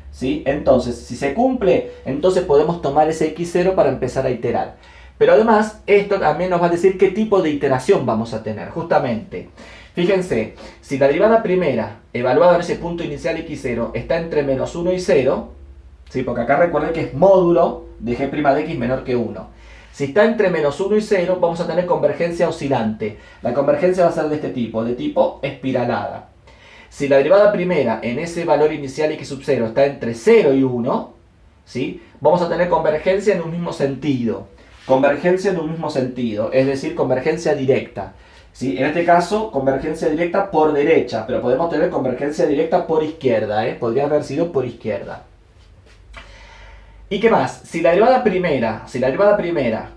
¿Sí? Entonces, si se cumple, entonces podemos tomar ese x0 para empezar a iterar. Pero además, esto también nos va a decir qué tipo de iteración vamos a tener, justamente. Fíjense, si la derivada primera, evaluada en ese punto inicial x0, está entre menos 1 y 0, ¿sí? Porque acá recuerden que es módulo de g' de x menor que 1. Si está entre menos 1 y 0, vamos a tener convergencia oscilante. La convergencia va a ser de este tipo, de tipo espiralada. Si la derivada primera en ese valor inicial x sub 0 está entre 0 y 1, ¿sí? Vamos a tener convergencia en un mismo sentido. Es decir, convergencia directa. ¿Sí? En este caso, convergencia directa por derecha, pero podemos tener convergencia directa por izquierda, podría haber sido por izquierda. ¿Y qué más? Si la derivada primera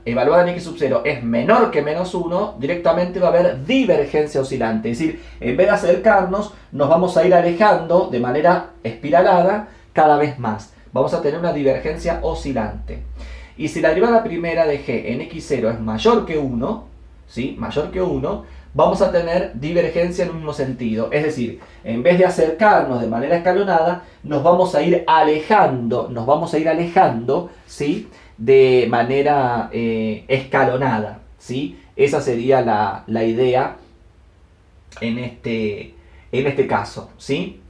evaluada en x sub 0 es menor que menos 1, directamente va a haber divergencia oscilante. Es decir, en vez de acercarnos, nos vamos a ir alejando de manera espiralada cada vez más. Vamos a tener una divergencia oscilante. Y si la derivada primera de g en x0 es mayor que 1, ¿sí? Vamos a tener divergencia en un mismo sentido. Es decir, en vez de acercarnos de manera escalonada, nos vamos a ir alejando, ¿sí? De manera escalonada, ¿sí? Esa sería la idea en este caso, ¿sí?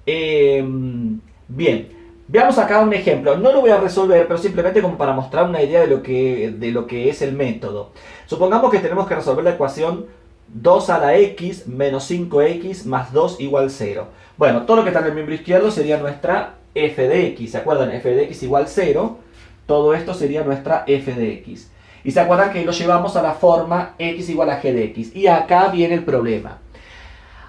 Bien, veamos acá un ejemplo. No lo voy a resolver, pero simplemente como para mostrar una idea de lo que es el método. Supongamos que tenemos que resolver la ecuación 2 a la x menos 5x más 2 igual 0. Bueno, todo lo que está en el miembro izquierdo sería nuestra f de x. ¿Se acuerdan? F de x igual 0. Todo esto sería nuestra f de x. Y se acuerdan que lo llevamos a la forma x igual a g de x. Y acá viene el problema.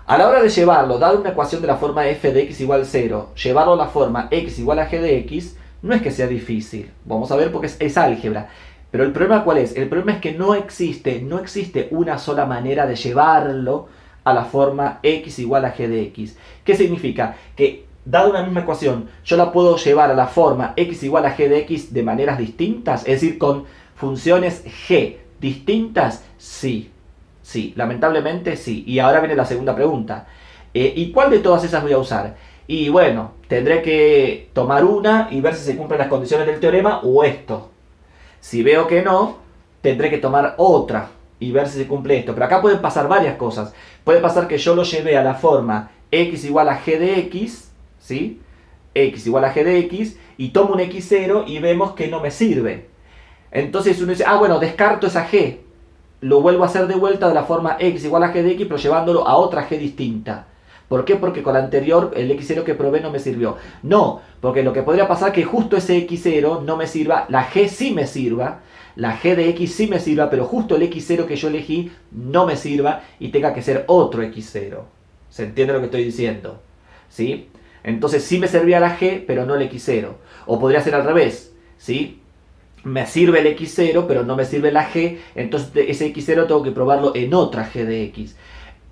A la hora de llevarlo, dado una ecuación de la forma f de x igual 0, llevarlo a la forma x igual a g de x, no es que sea difícil. Vamos a ver porque es álgebra. Pero el problema ¿cuál es? El problema es que no existe una sola manera de llevarlo a la forma x igual a g de x. ¿Qué significa? Que dada una misma ecuación, yo la puedo llevar a la forma x igual a g de x de maneras distintas, es decir, con funciones g distintas, sí. Sí, lamentablemente sí. Y ahora viene la segunda pregunta. ¿Y cuál de todas esas voy a usar? Y bueno, tendré que tomar una y ver si se cumplen las condiciones del teorema o esto. Si veo que no, tendré que tomar otra y ver si se cumple esto. Pero acá pueden pasar varias cosas. Puede pasar que yo lo lleve a la forma x igual a g de x, ¿sí? X igual a g de x, y tomo un x0 y vemos que no me sirve. Entonces uno dice, bueno, descarto esa g. Lo vuelvo a hacer de vuelta de la forma x igual a g de x, pero llevándolo a otra g distinta. ¿Por qué? Porque con la anterior, el x0 que probé no me sirvió. No, porque lo que podría pasar es que justo ese x0 no me sirva, la g sí me sirva, la g de x sí me sirva, pero justo el x0 que yo elegí no me sirva y tenga que ser otro x0. ¿Se entiende lo que estoy diciendo? ¿Sí? Entonces sí me servía la g, pero no el x0. O podría ser al revés, ¿sí? Me sirve el x0, pero no me sirve la g, entonces ese x0 tengo que probarlo en otra g de x.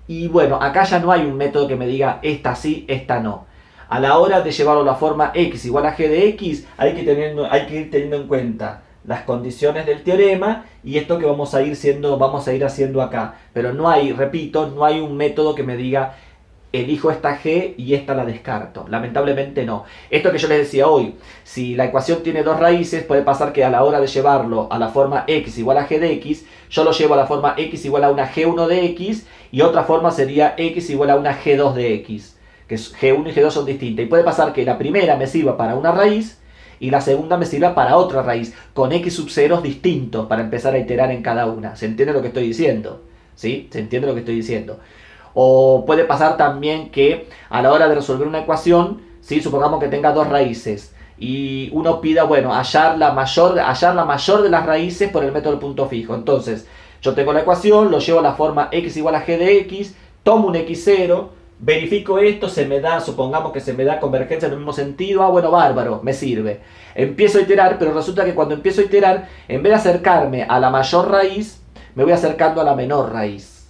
Y bueno, acá ya no hay un método que me diga esta sí, esta no. A la hora de llevarlo a la forma x igual a g de x, hay que ir teniendo en cuenta las condiciones del teorema y esto que vamos a ir haciendo acá. Pero no hay, repito, no hay un método que me diga elijo esta g y esta la descarto. Lamentablemente no. Esto que yo les decía hoy, si la ecuación tiene dos raíces, puede pasar que a la hora de llevarlo a la forma x igual a g de x, yo lo llevo a la forma x igual a una g1 de x y otra forma sería x igual a una g2 de x, que g1 y g2 son distintas. Y puede pasar que la primera me sirva para una raíz y la segunda me sirva para otra raíz, con x sub ceros distintos para empezar a iterar en cada una. ¿Se entiende lo que estoy diciendo? ¿Sí? ¿Se entiende lo que estoy diciendo? O puede pasar también que a la hora de resolver una ecuación, ¿sí? Supongamos que tenga dos raíces y uno pida, bueno, hallar la mayor de las raíces por el método del punto fijo. Entonces, yo tengo la ecuación, lo llevo a la forma x igual a g de x, tomo un x0, verifico esto, se me da, supongamos que se me da convergencia en el mismo sentido, ah, bueno, bárbaro, me sirve. Empiezo a iterar, pero resulta que cuando empiezo a iterar, en vez de acercarme a la mayor raíz, me voy acercando a la menor raíz.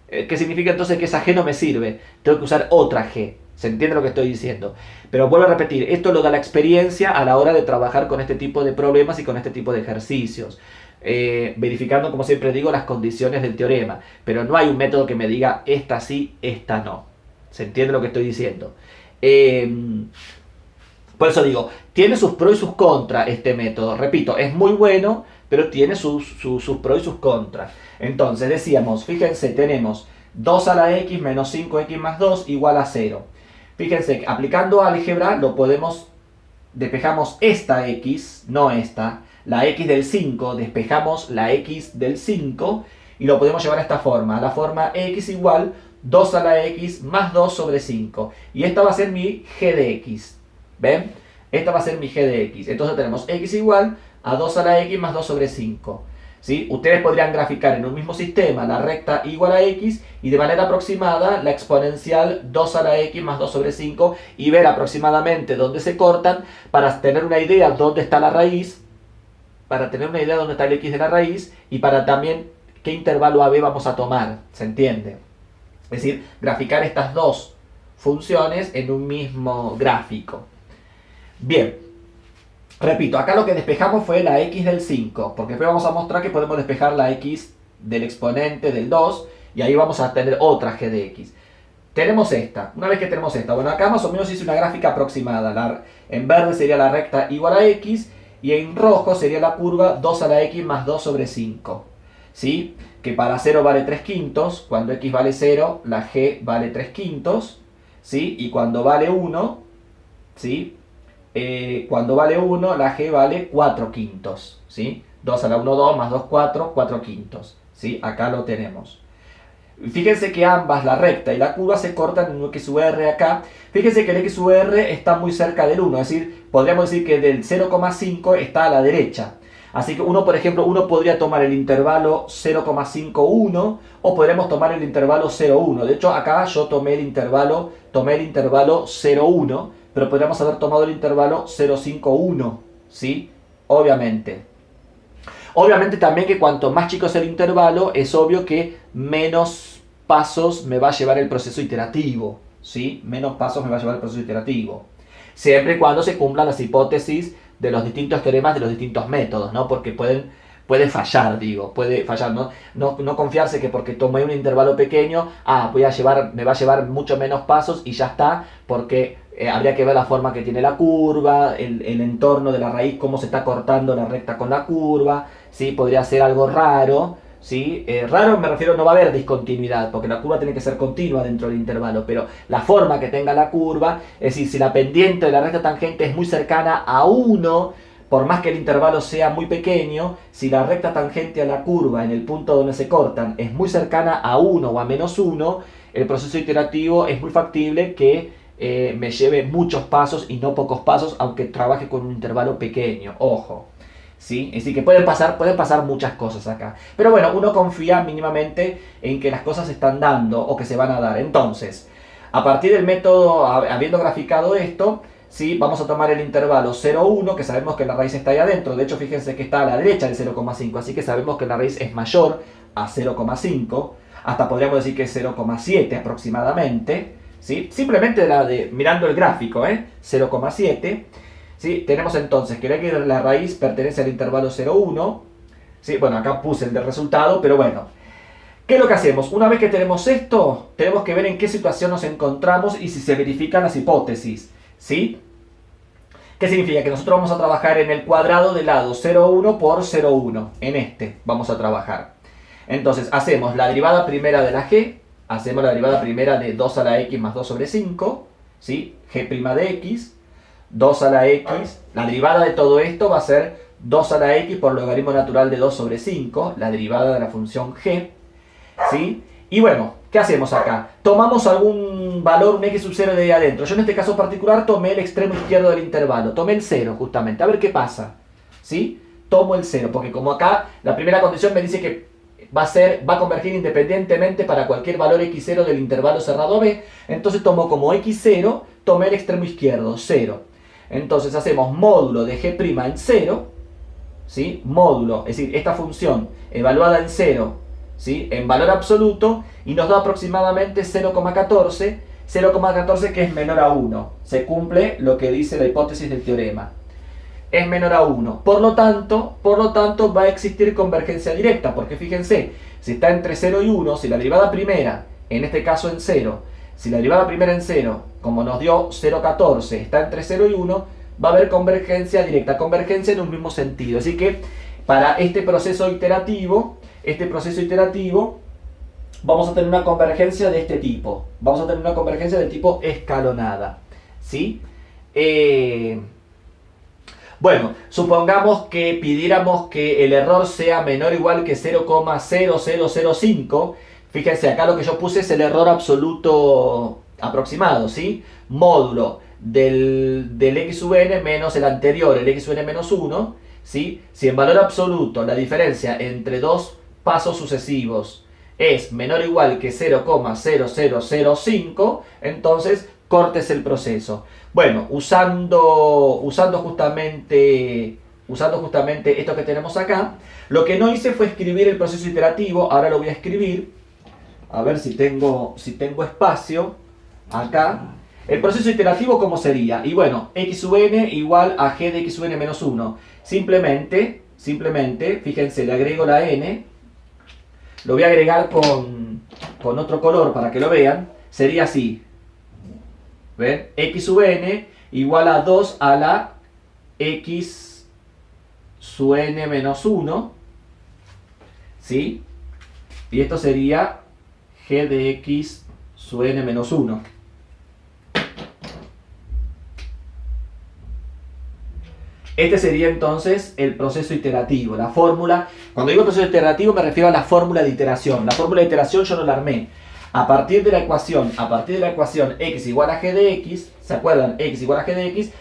¿Qué significa entonces que esa g no me sirve? Tengo que usar otra g. ¿Se entiende lo que estoy diciendo? Pero vuelvo a repetir, esto lo da la experiencia a la hora de trabajar con este tipo de problemas y con este tipo de ejercicios. Verificando, como siempre digo, las condiciones del teorema. Pero no hay un método que me diga esta sí, esta no. ¿Se entiende lo que estoy diciendo? Por eso digo, tiene sus pros y sus contras este método. Repito, es muy bueno, pero tiene sus pros y sus contras. Entonces decíamos, fíjense, tenemos 2 a la x menos 5x más 2 igual a 0. Fíjense, aplicando álgebra lo podemos, despejamos esta x, no esta, la x del 5, despejamos la x del 5 y lo podemos llevar a esta forma, a la forma x igual 2 a la x más 2 sobre 5. Y esta va a ser mi g de x. ¿Ven? Esta va a ser mi g de x. Entonces tenemos x igual a 2 a la x más 2 sobre 5. ¿Sí? Ustedes podrían graficar en un mismo sistema la recta igual a x y de manera aproximada la exponencial 2 a la x más 2 sobre 5 y ver aproximadamente dónde se cortan para tener una idea dónde está la raíz, para tener una idea dónde está el x de la raíz y para también qué intervalo AB vamos a tomar. ¿Se entiende? Es decir, graficar estas dos funciones en un mismo gráfico. Bien. Repito, acá lo que despejamos fue la x del 5, porque después vamos a mostrar que podemos despejar la x del exponente del 2 y ahí vamos a tener otra g de x. Tenemos esta, una vez que tenemos esta, bueno, acá más o menos hice una gráfica aproximada. En verde sería la recta igual a x y en rojo sería la curva 2 a la x más 2 sobre 5. ¿Sí? Que para 0 vale 3 quintos, cuando x vale 0, la g vale 3 quintos, ¿sí? Y cuando vale 1, ¿sí? Cuando vale 1, la g vale 4 quintos, ¿sí? 2 a la 1, 2, más 2, 4, 4 quintos, ¿sí? Acá lo tenemos. Fíjense que ambas, la recta y la curva, se cortan en un XUR acá. Fíjense que el XUR está muy cerca del 1, es decir, podríamos decir que del 0,5 está a la derecha. Así que uno, por ejemplo, uno podría tomar el intervalo 0,51 o podremos tomar el intervalo 0,1. De hecho, acá yo tomé el intervalo 0,1, pero podríamos haber tomado el intervalo 0,51, ¿sí? Obviamente. Obviamente también que cuanto más chico es el intervalo, es obvio que menos pasos me va a llevar el proceso iterativo, ¿sí? Menos pasos me va a llevar el proceso iterativo. Siempre y cuando se cumplan las hipótesis de los distintos teoremas de los distintos métodos, ¿no? Porque puede fallar, digo, puede fallar, ¿no? No confiarse que porque tomé un intervalo pequeño, me va a llevar mucho menos pasos y ya está, porque habría que ver la forma que tiene la curva, el entorno de la raíz, cómo se está cortando la recta con la curva, ¿sí? Podría ser algo raro, ¿sí? Raro me refiero, no va a haber discontinuidad, porque la curva tiene que ser continua dentro del intervalo, pero la forma que tenga la curva, es decir, si la pendiente de la recta tangente es muy cercana a 1, por más que el intervalo sea muy pequeño, si la recta tangente a la curva en el punto donde se cortan es muy cercana a 1 o a menos 1, el proceso iterativo es muy factible que me lleve muchos pasos y no pocos pasos, aunque trabaje con un intervalo pequeño, ojo. ¿Sí? Es decir, que pueden pasar muchas cosas acá. Pero bueno, uno confía mínimamente en que las cosas se están dando o que se van a dar. Entonces, a partir del método, habiendo graficado esto, ¿sí? Vamos a tomar el intervalo 0,1, que sabemos que la raíz está ahí adentro. De hecho, fíjense que está a la derecha del 0,5, así que sabemos que la raíz es mayor a 0,5. Hasta podríamos decir que es 0,7 aproximadamente, ¿sí? Simplemente mirando el gráfico, 0,7. ¿Sí? Tenemos entonces que la raíz pertenece al intervalo 0,1. ¿Sí? Bueno, acá puse el del resultado, pero bueno. ¿Qué es lo que hacemos? Una vez que tenemos esto, tenemos que ver en qué situación nos encontramos y si se verifican las hipótesis, ¿sí? ¿Qué significa? Que nosotros vamos a trabajar en el cuadrado del lado 0,1 por 0,1. En este vamos a trabajar. Entonces, hacemos la derivada primera de la g. Hacemos la derivada primera de 2 a la x más 2 sobre 5. ¿Sí? G' de x. 2 a la x, la derivada de todo esto va a ser 2 a la x por logaritmo natural de 2 sobre 5, la derivada de la función g, ¿sí? Y bueno, ¿qué hacemos acá? Tomamos algún valor, un x sub 0 de ahí adentro. Yo en este caso particular tomé el extremo izquierdo del intervalo, tomé el 0 justamente, a ver qué pasa, ¿sí? Tomo el 0, porque como acá la primera condición me dice que va a convergir independientemente para cualquier valor x0 del intervalo cerrado B, entonces tomo como x0, tomé el extremo izquierdo, 0. Entonces hacemos módulo de g' en 0, ¿sí? Módulo, es decir, esta función evaluada en 0, ¿sí? En valor absoluto, y nos da aproximadamente 0,14, 0,14 que es menor a 1. Se cumple lo que dice la hipótesis del teorema. Es menor a 1. Por lo tanto, va a existir convergencia directa, porque fíjense, si está entre 0 y 1, si la derivada primera, en este caso en 0, si la derivada primera en 0, como nos dio 0,14, está entre 0 y 1, va a haber convergencia directa, convergencia en un mismo sentido. Así que para este proceso iterativo, vamos a tener una convergencia de este tipo. Vamos a tener una convergencia de tipo escalonada, ¿sí? Bueno, supongamos que pidiéramos que el error sea menor o igual que 0,0005. Fíjense, acá lo que yo puse es el error absoluto aproximado, ¿sí? Módulo del x sub n menos el anterior, el x sub n menos 1, ¿sí? Si en valor absoluto la diferencia entre dos pasos sucesivos es menor o igual que 0,0005, entonces cortes el proceso. Bueno, usando justamente esto que tenemos acá, lo que no hice fue escribir el proceso iterativo. Ahora lo voy a escribir, a ver si tengo espacio acá. El proceso iterativo, ¿cómo sería? Y bueno, x sub n igual a g de x sub n menos 1. Simplemente, fíjense, le agrego la n. Lo voy a agregar con otro color para que lo vean. Sería así. ¿Ven? X sub n igual a 2 a la x sub n menos 1. ¿Sí? Y esto sería g de x sub n menos 1. Este sería entonces el proceso iterativo, la fórmula. Cuando digo proceso iterativo me refiero a la fórmula de iteración. La fórmula de iteración yo no la armé. A partir de la ecuación x igual a g de x, ¿se acuerdan? X igual a g de x,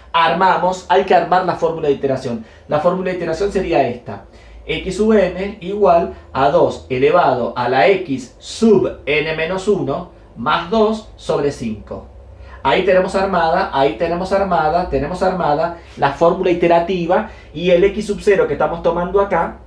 hay que armar la fórmula de iteración. La fórmula de iteración sería esta. X sub n igual a 2 elevado a la x sub n menos 1 más 2 sobre 5. Ahí tenemos armada la fórmula iterativa, y el x sub 0 que estamos tomando acá,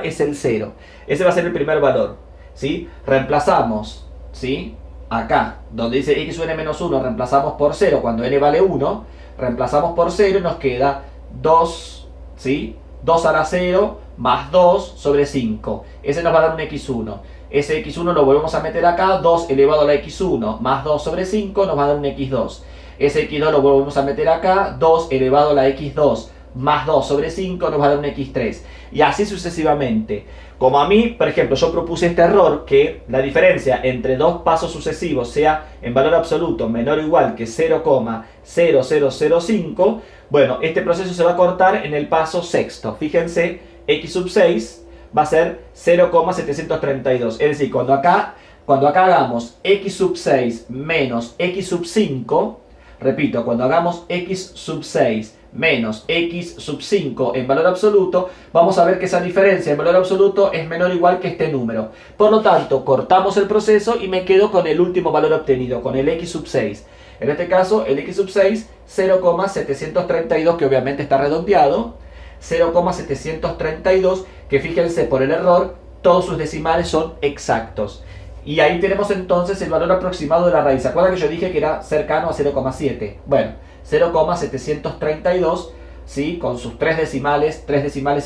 es el 0. Ese va a ser el primer valor, ¿sí? Reemplazamos, ¿sí? Acá, donde dice x sub n menos 1, reemplazamos por 0 cuando n vale 1, reemplazamos por 0 y nos queda 2, ¿sí? 2 a la 0 más 2 sobre 5. Ese nos va a dar un x1. Ese x1 lo volvemos a meter acá, 2 elevado a la x1 más 2 sobre 5 nos va a dar un x2. Ese x2 lo volvemos a meter acá, 2 elevado a la x2 más 2 sobre 5 nos va a dar un x3. Y así sucesivamente. Como a mí, por ejemplo, yo propuse este error, que la diferencia entre dos pasos sucesivos sea en valor absoluto menor o igual que 0,0005, bueno, este proceso se va a cortar en el paso sexto. Fíjense, x sub 6 va a ser 0,732. Es decir, cuando acá hagamos x sub 6 menos x sub 5, repito, cuando hagamos x sub 6 menos x sub 5 en valor absoluto, vamos a ver que esa diferencia en valor absoluto es menor o igual que este número. Por lo tanto, cortamos el proceso y me quedo con el último valor obtenido, con el x sub 6. En este caso, el x sub 6, 0,732, que obviamente está redondeado, 0,732, que fíjense por el error, todos sus decimales son exactos. Y ahí tenemos entonces el valor aproximado de la raíz. ¿Se acuerdan que yo dije que era cercano a 0,7? Bueno, 0,732, ¿sí? Con sus tres decimales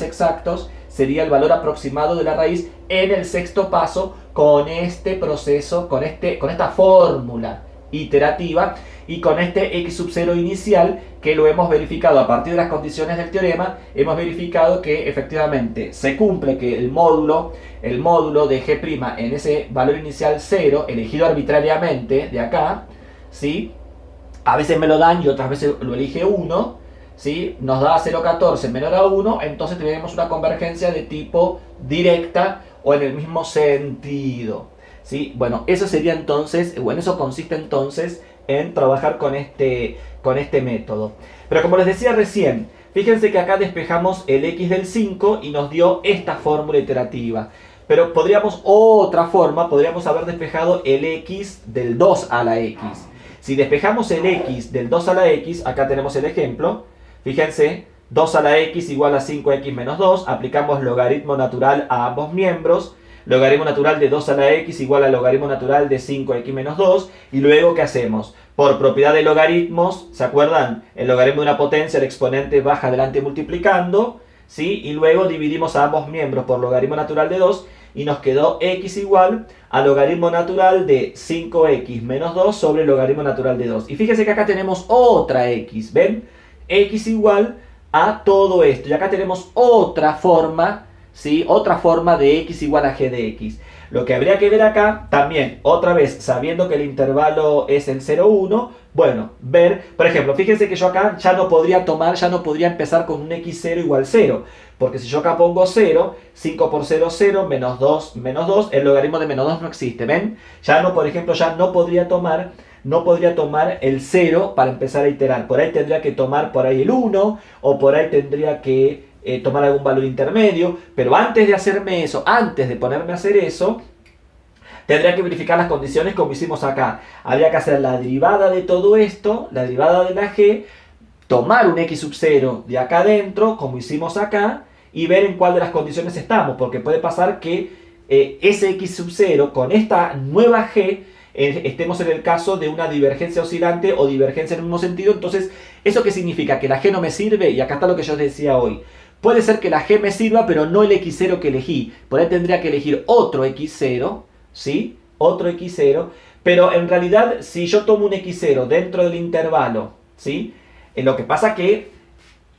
exactos, sería el valor aproximado de la raíz en el sexto paso con este proceso, con esta fórmula iterativa y con este x sub 0 inicial, que lo hemos verificado a partir de las condiciones del teorema. Hemos verificado que efectivamente se cumple, que el módulo de g' en ese valor inicial 0, elegido arbitrariamente de acá, ¿sí? A veces me lo dan y otras veces lo elige 1, ¿sí? Nos da 0,14 menor a 1, entonces tenemos una convergencia de tipo directa o en el mismo sentido. ¿Sí? Bueno, eso sería entonces, bueno, eso consiste entonces en trabajar con este método. Pero como les decía recién, fíjense que acá despejamos el x del 5 y nos dio esta fórmula iterativa. Pero podríamos, otra forma, podríamos haber despejado el x del 2 a la x. Si despejamos el x del 2 a la x, acá tenemos el ejemplo, fíjense, 2 a la x igual a 5x menos 2, aplicamos logaritmo natural a ambos miembros, logaritmo natural de 2 a la x igual al logaritmo natural de 5x menos 2, y luego ¿qué hacemos? Por propiedad de logaritmos, ¿se acuerdan? El logaritmo de una potencia, el exponente baja adelante multiplicando, ¿sí? Y luego dividimos a ambos miembros por logaritmo natural de 2, y nos quedó x igual al logaritmo natural de 5x menos 2 sobre el logaritmo natural de 2. Y fíjense que acá tenemos otra x, ¿ven? X igual a todo esto. Y acá tenemos otra forma, ¿sí? Otra forma de x igual a g de x. Lo que habría que ver acá, también, otra vez, sabiendo que el intervalo es el 0, 1, bueno, ver, por ejemplo, fíjense que yo acá ya no podría empezar con un x0 igual 0, porque si yo acá pongo 0, 5 por 0, 0, menos 2, el logaritmo de menos 2 no existe, ¿ven? Ya no, por ejemplo, ya no podría tomar el 0 para empezar a iterar, por ahí tendría que tomar por ahí el 1, o por ahí tendría que tomar algún valor intermedio, pero antes de hacerme eso, antes de ponerme a hacer eso, tendría que verificar las condiciones como hicimos acá. Habría que hacer la derivada de todo esto, la derivada de la g, tomar un x sub 0 de acá adentro, como hicimos acá, y ver en cuál de las condiciones estamos, porque puede pasar que ese x sub 0 con esta nueva g estemos en el caso de una divergencia oscilante o divergencia en el mismo sentido. Entonces, ¿eso qué significa? Que la g no me sirve, y acá está lo que yo decía hoy. Puede ser que la g me sirva, pero no el x0 que elegí. Por ahí tendría que elegir otro x0, ¿sí? Otro x0. Pero en realidad, si yo tomo un x0 dentro del intervalo, ¿sí? Lo que pasa que,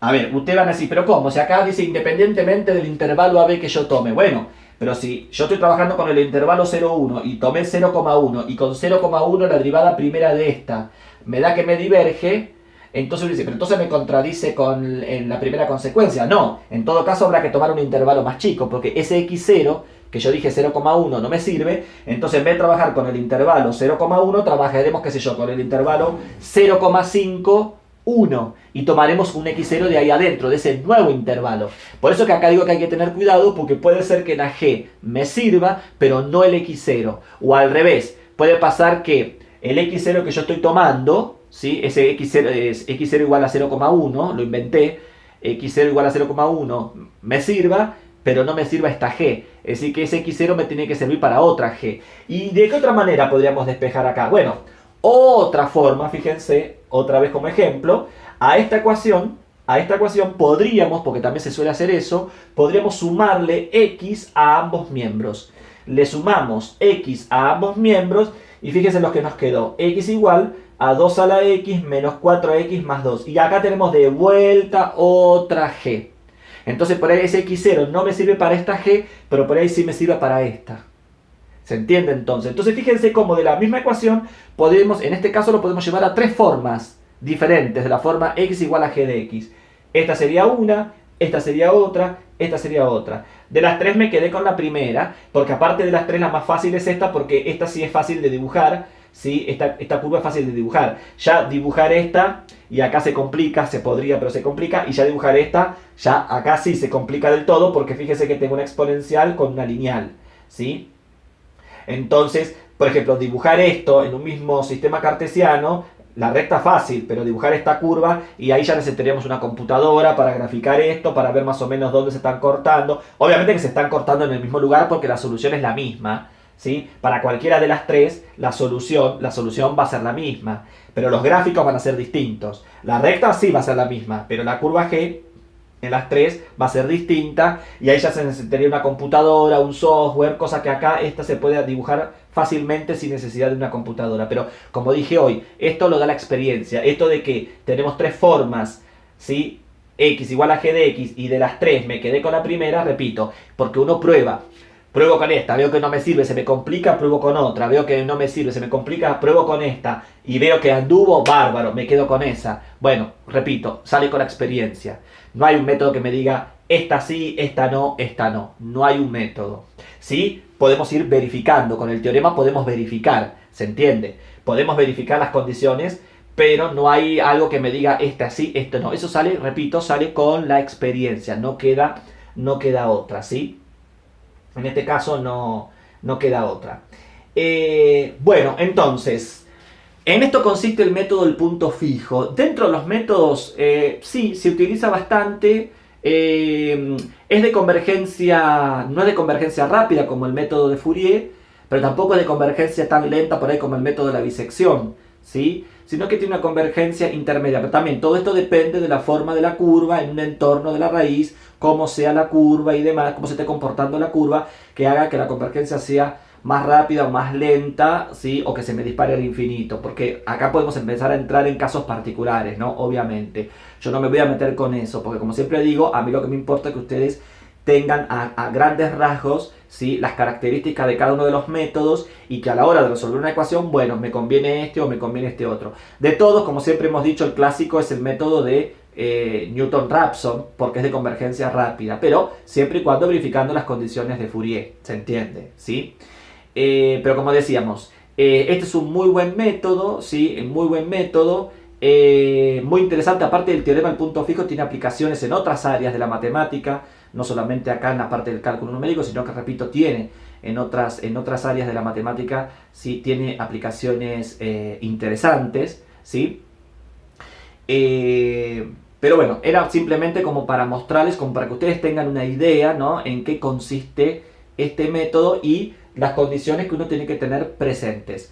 a ver, ustedes van a decir, ¿pero cómo? Si acá dice independientemente del intervalo AB que yo tome. Bueno, pero si yo estoy trabajando con el intervalo 0,1 y tomé 0,1 y con 0,1 la derivada primera de esta me da que me diverge, entonces uno dice, pero entonces me contradice en la primera consecuencia. No, en todo caso habrá que tomar un intervalo más chico, porque ese x0, que yo dije 0,1 no me sirve, entonces en vez de trabajar con el intervalo 0,1, trabajaremos, qué sé yo, con el intervalo 0,5, 1, y tomaremos un x0 de ahí adentro, de ese nuevo intervalo. Por eso que acá digo que hay que tener cuidado, porque puede ser que la g me sirva, pero no el x0. O al revés, puede pasar que el x0 que yo estoy tomando, ¿sí? Ese x0 es x0 igual a 0,1, lo inventé, x0 igual a 0,1 me sirva, pero no me sirva esta g. Es decir, que ese x0 me tiene que servir para otra g. ¿Y de qué otra manera podríamos despejar acá? Bueno, otra forma, fíjense, otra vez como ejemplo, a esta ecuación podríamos, porque también se suele hacer eso, podríamos sumarle x a ambos miembros. Le sumamos x a ambos miembros y fíjense lo que nos quedó. X igual a 2 a la x menos 4x más 2. Y acá tenemos de vuelta otra g. Entonces por ahí ese x0 no me sirve para esta g, pero por ahí sí me sirve para esta. ¿Se entiende entonces? Entonces fíjense cómo de la misma ecuación podemos, en este caso lo podemos llevar a tres formas diferentes de la forma x igual a g de x. Esta sería una, esta sería otra, esta sería otra. De las tres me quedé con la primera, porque aparte de las tres la más fácil es esta, porque esta sí es fácil de dibujar, ¿sí? Esta curva es fácil de dibujar. Ya dibujar esta, y acá se complica, se podría, pero se complica, y ya dibujar esta, ya acá sí se complica del todo, porque fíjense que tengo una exponencial con una lineal, ¿sí? Entonces, por ejemplo, dibujar esto en un mismo sistema cartesiano, la recta fácil, pero dibujar esta curva, y ahí ya necesitaríamos una computadora para graficar esto, para ver más o menos dónde se están cortando. Obviamente que se están cortando en el mismo lugar porque la solución es la misma, ¿sí? Para cualquiera de las tres, la solución va a ser la misma, pero los gráficos van a ser distintos. La recta sí va a ser la misma, pero la curva G en las tres va a ser distinta, y ahí ya se necesitaría una computadora, un software, cosa que acá esta se puede dibujar fácilmente sin necesidad de una computadora. Pero como dije hoy, esto lo da la experiencia, esto de que tenemos tres formas, ¿sí? X igual a g de x, y de las tres me quedé con la primera, repito, porque uno prueba. Pruebo con esta, veo que no me sirve, se me complica, pruebo con otra, veo que no me sirve, se me complica, pruebo con esta, y veo que anduvo, bárbaro, me quedo con esa. Bueno, repito, sale con la experiencia. No hay un método que me diga, esta sí, esta no, esta no. No hay un método. ¿Sí? Podemos ir verificando. Con el teorema podemos verificar. ¿Se entiende? Podemos verificar las condiciones, pero no hay algo que me diga esta sí, esta no. Eso sale, repito, sale con la experiencia. No queda otra, ¿sí? En este caso no queda otra. Bueno, entonces, en esto consiste el método del punto fijo. Dentro de los métodos, sí, se utiliza bastante. Es de convergencia, no es de convergencia rápida como el método de Fourier, pero tampoco es de convergencia tan lenta por ahí como el método de la bisección, ¿sí? Sino que tiene una convergencia intermedia. Pero también todo esto depende de la forma de la curva en un entorno de la raíz, cómo sea la curva y demás, cómo se esté comportando la curva, que haga que la convergencia sea más rápida o más lenta, ¿sí? O que se me dispare al infinito, porque acá podemos empezar a entrar en casos particulares, ¿no? Obviamente. Yo no me voy a meter con eso, porque como siempre digo, a mí lo que me importa es que ustedes tengan a grandes rasgos, ¿sí? Las características de cada uno de los métodos y que a la hora de resolver una ecuación, bueno, me conviene este o me conviene este otro. De todos, como siempre hemos dicho, el clásico es el método de Newton-Raphson, porque es de convergencia rápida, pero siempre y cuando verificando las condiciones de Fourier, ¿se entiende? ¿Sí? Pero como decíamos, este es un muy buen método, ¿sí? Muy buen método, muy interesante. Aparte del teorema del punto fijo, tiene aplicaciones en otras áreas de la matemática, no solamente acá en la parte del cálculo numérico, sino que, repito, tiene en otras áreas de la matemática, ¿sí? Tiene aplicaciones interesantes, ¿sí? Pero bueno, era simplemente como para mostrarles, como para que ustedes tengan una idea, ¿no? En qué consiste este método y las condiciones que uno tiene que tener presentes.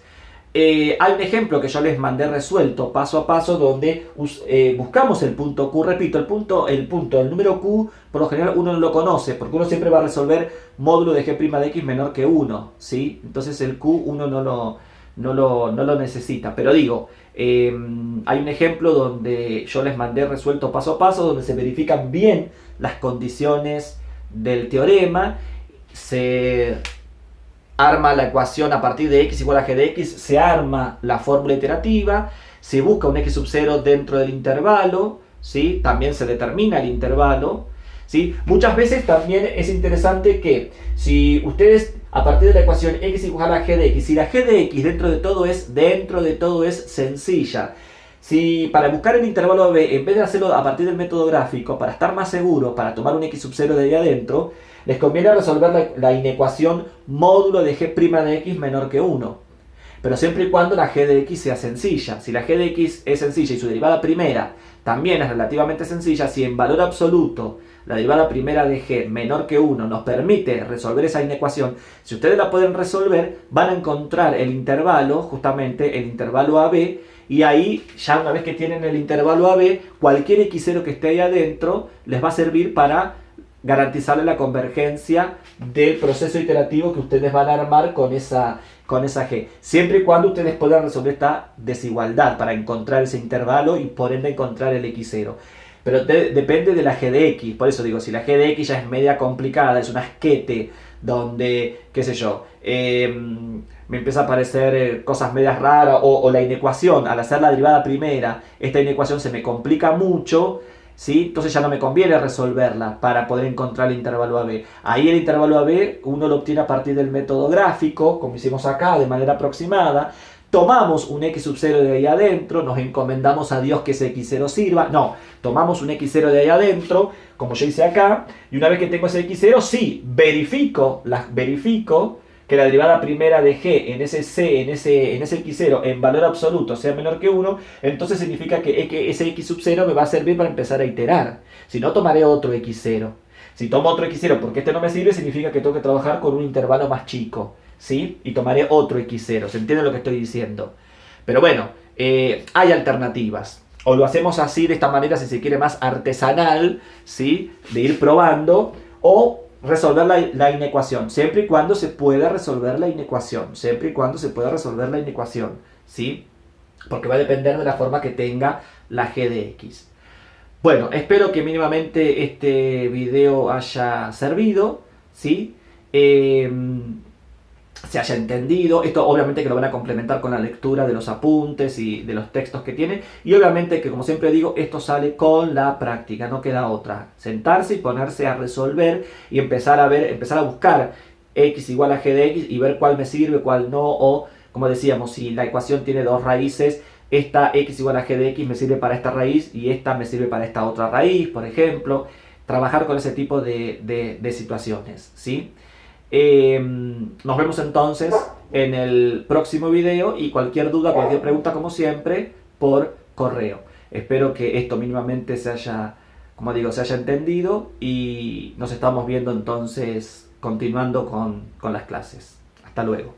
Hay un ejemplo que yo les mandé resuelto paso a paso donde buscamos el punto Q. Repito, el número Q por lo general uno no lo conoce porque uno siempre va a resolver módulo de G' de X menor que 1, ¿sí? Entonces el Q uno no lo necesita. Pero digo, hay un ejemplo donde yo les mandé resuelto paso a paso donde se verifican bien las condiciones del teorema, se arma la ecuación a partir de x igual a g de x, se arma la fórmula iterativa, se busca un x sub 0 dentro del intervalo, ¿sí? También se determina el intervalo, ¿sí? Muchas veces también es interesante que si ustedes a partir de la ecuación x igual a g de x, si la g de x dentro de todo es sencilla, si para buscar el intervalo AB, en vez de hacerlo a partir del método gráfico, para estar más seguro, para tomar un x sub 0 de ahí adentro, les conviene resolver la inecuación módulo de g' de x menor que 1. Pero siempre y cuando la g de x sea sencilla. Si la g de x es sencilla y su derivada primera también es relativamente sencilla, si en valor absoluto la derivada primera de g menor que 1 nos permite resolver esa inecuación, si ustedes la pueden resolver, van a encontrar el intervalo, justamente el intervalo AB, y ahí, ya una vez que tienen el intervalo AB, cualquier x0 que esté ahí adentro les va a servir para garantizarle la convergencia del proceso iterativo que ustedes van a armar con esa G. Siempre y cuando ustedes puedan resolver esta desigualdad para encontrar ese intervalo y por ende encontrar el x0. Pero depende de la G de X. Por eso digo, si la G de X ya es media complicada, es un asquete donde, qué sé yo, me empieza a aparecer cosas medias raras o la inecuación, al hacer la derivada primera, esta inecuación se me complica mucho, ¿sí? Entonces ya no me conviene resolverla para poder encontrar el intervalo AB. Ahí el intervalo AB uno lo obtiene a partir del método gráfico, como hicimos acá, de manera aproximada. Tomamos un x sub 0 de ahí adentro, nos encomendamos a Dios que ese x0 sirva. No, tomamos un x0 de ahí adentro, como yo hice acá, y una vez que tengo ese x0, sí, verifico que la derivada primera de g en ese c, en ese x0, en valor absoluto sea menor que 1, entonces significa que ese x sub 0 me va a servir para empezar a iterar. Si no, tomaré otro x0. Si tomo otro x0 porque este no me sirve, significa que tengo que trabajar con un intervalo más chico, ¿sí? Y tomaré otro x0. ¿Se entiende lo que estoy diciendo? Pero bueno, hay alternativas. O lo hacemos así, de esta manera, si se quiere, más artesanal, ¿sí? De ir probando, o resolver la inecuación, siempre y cuando se pueda resolver la inecuación, ¿sí? Porque va a depender de la forma que tenga la g de x. Bueno, espero que mínimamente este video haya servido, ¿sí? se haya entendido. Esto obviamente que lo van a complementar con la lectura de los apuntes y de los textos que tienen. Y obviamente que, como siempre digo, esto sale con la práctica, no queda otra. Sentarse y ponerse a resolver y empezar a ver, empezar a buscar x igual a g de x y ver cuál me sirve, cuál no. O, como decíamos, si la ecuación tiene dos raíces, esta x igual a g de x me sirve para esta raíz y esta me sirve para esta otra raíz, por ejemplo. Trabajar con ese tipo de situaciones, ¿sí? Nos vemos entonces en el próximo video y cualquier duda, cualquier pregunta, como siempre, por correo. Espero que esto mínimamente se haya, como digo, se haya entendido y nos estamos viendo entonces continuando con las clases. Hasta luego.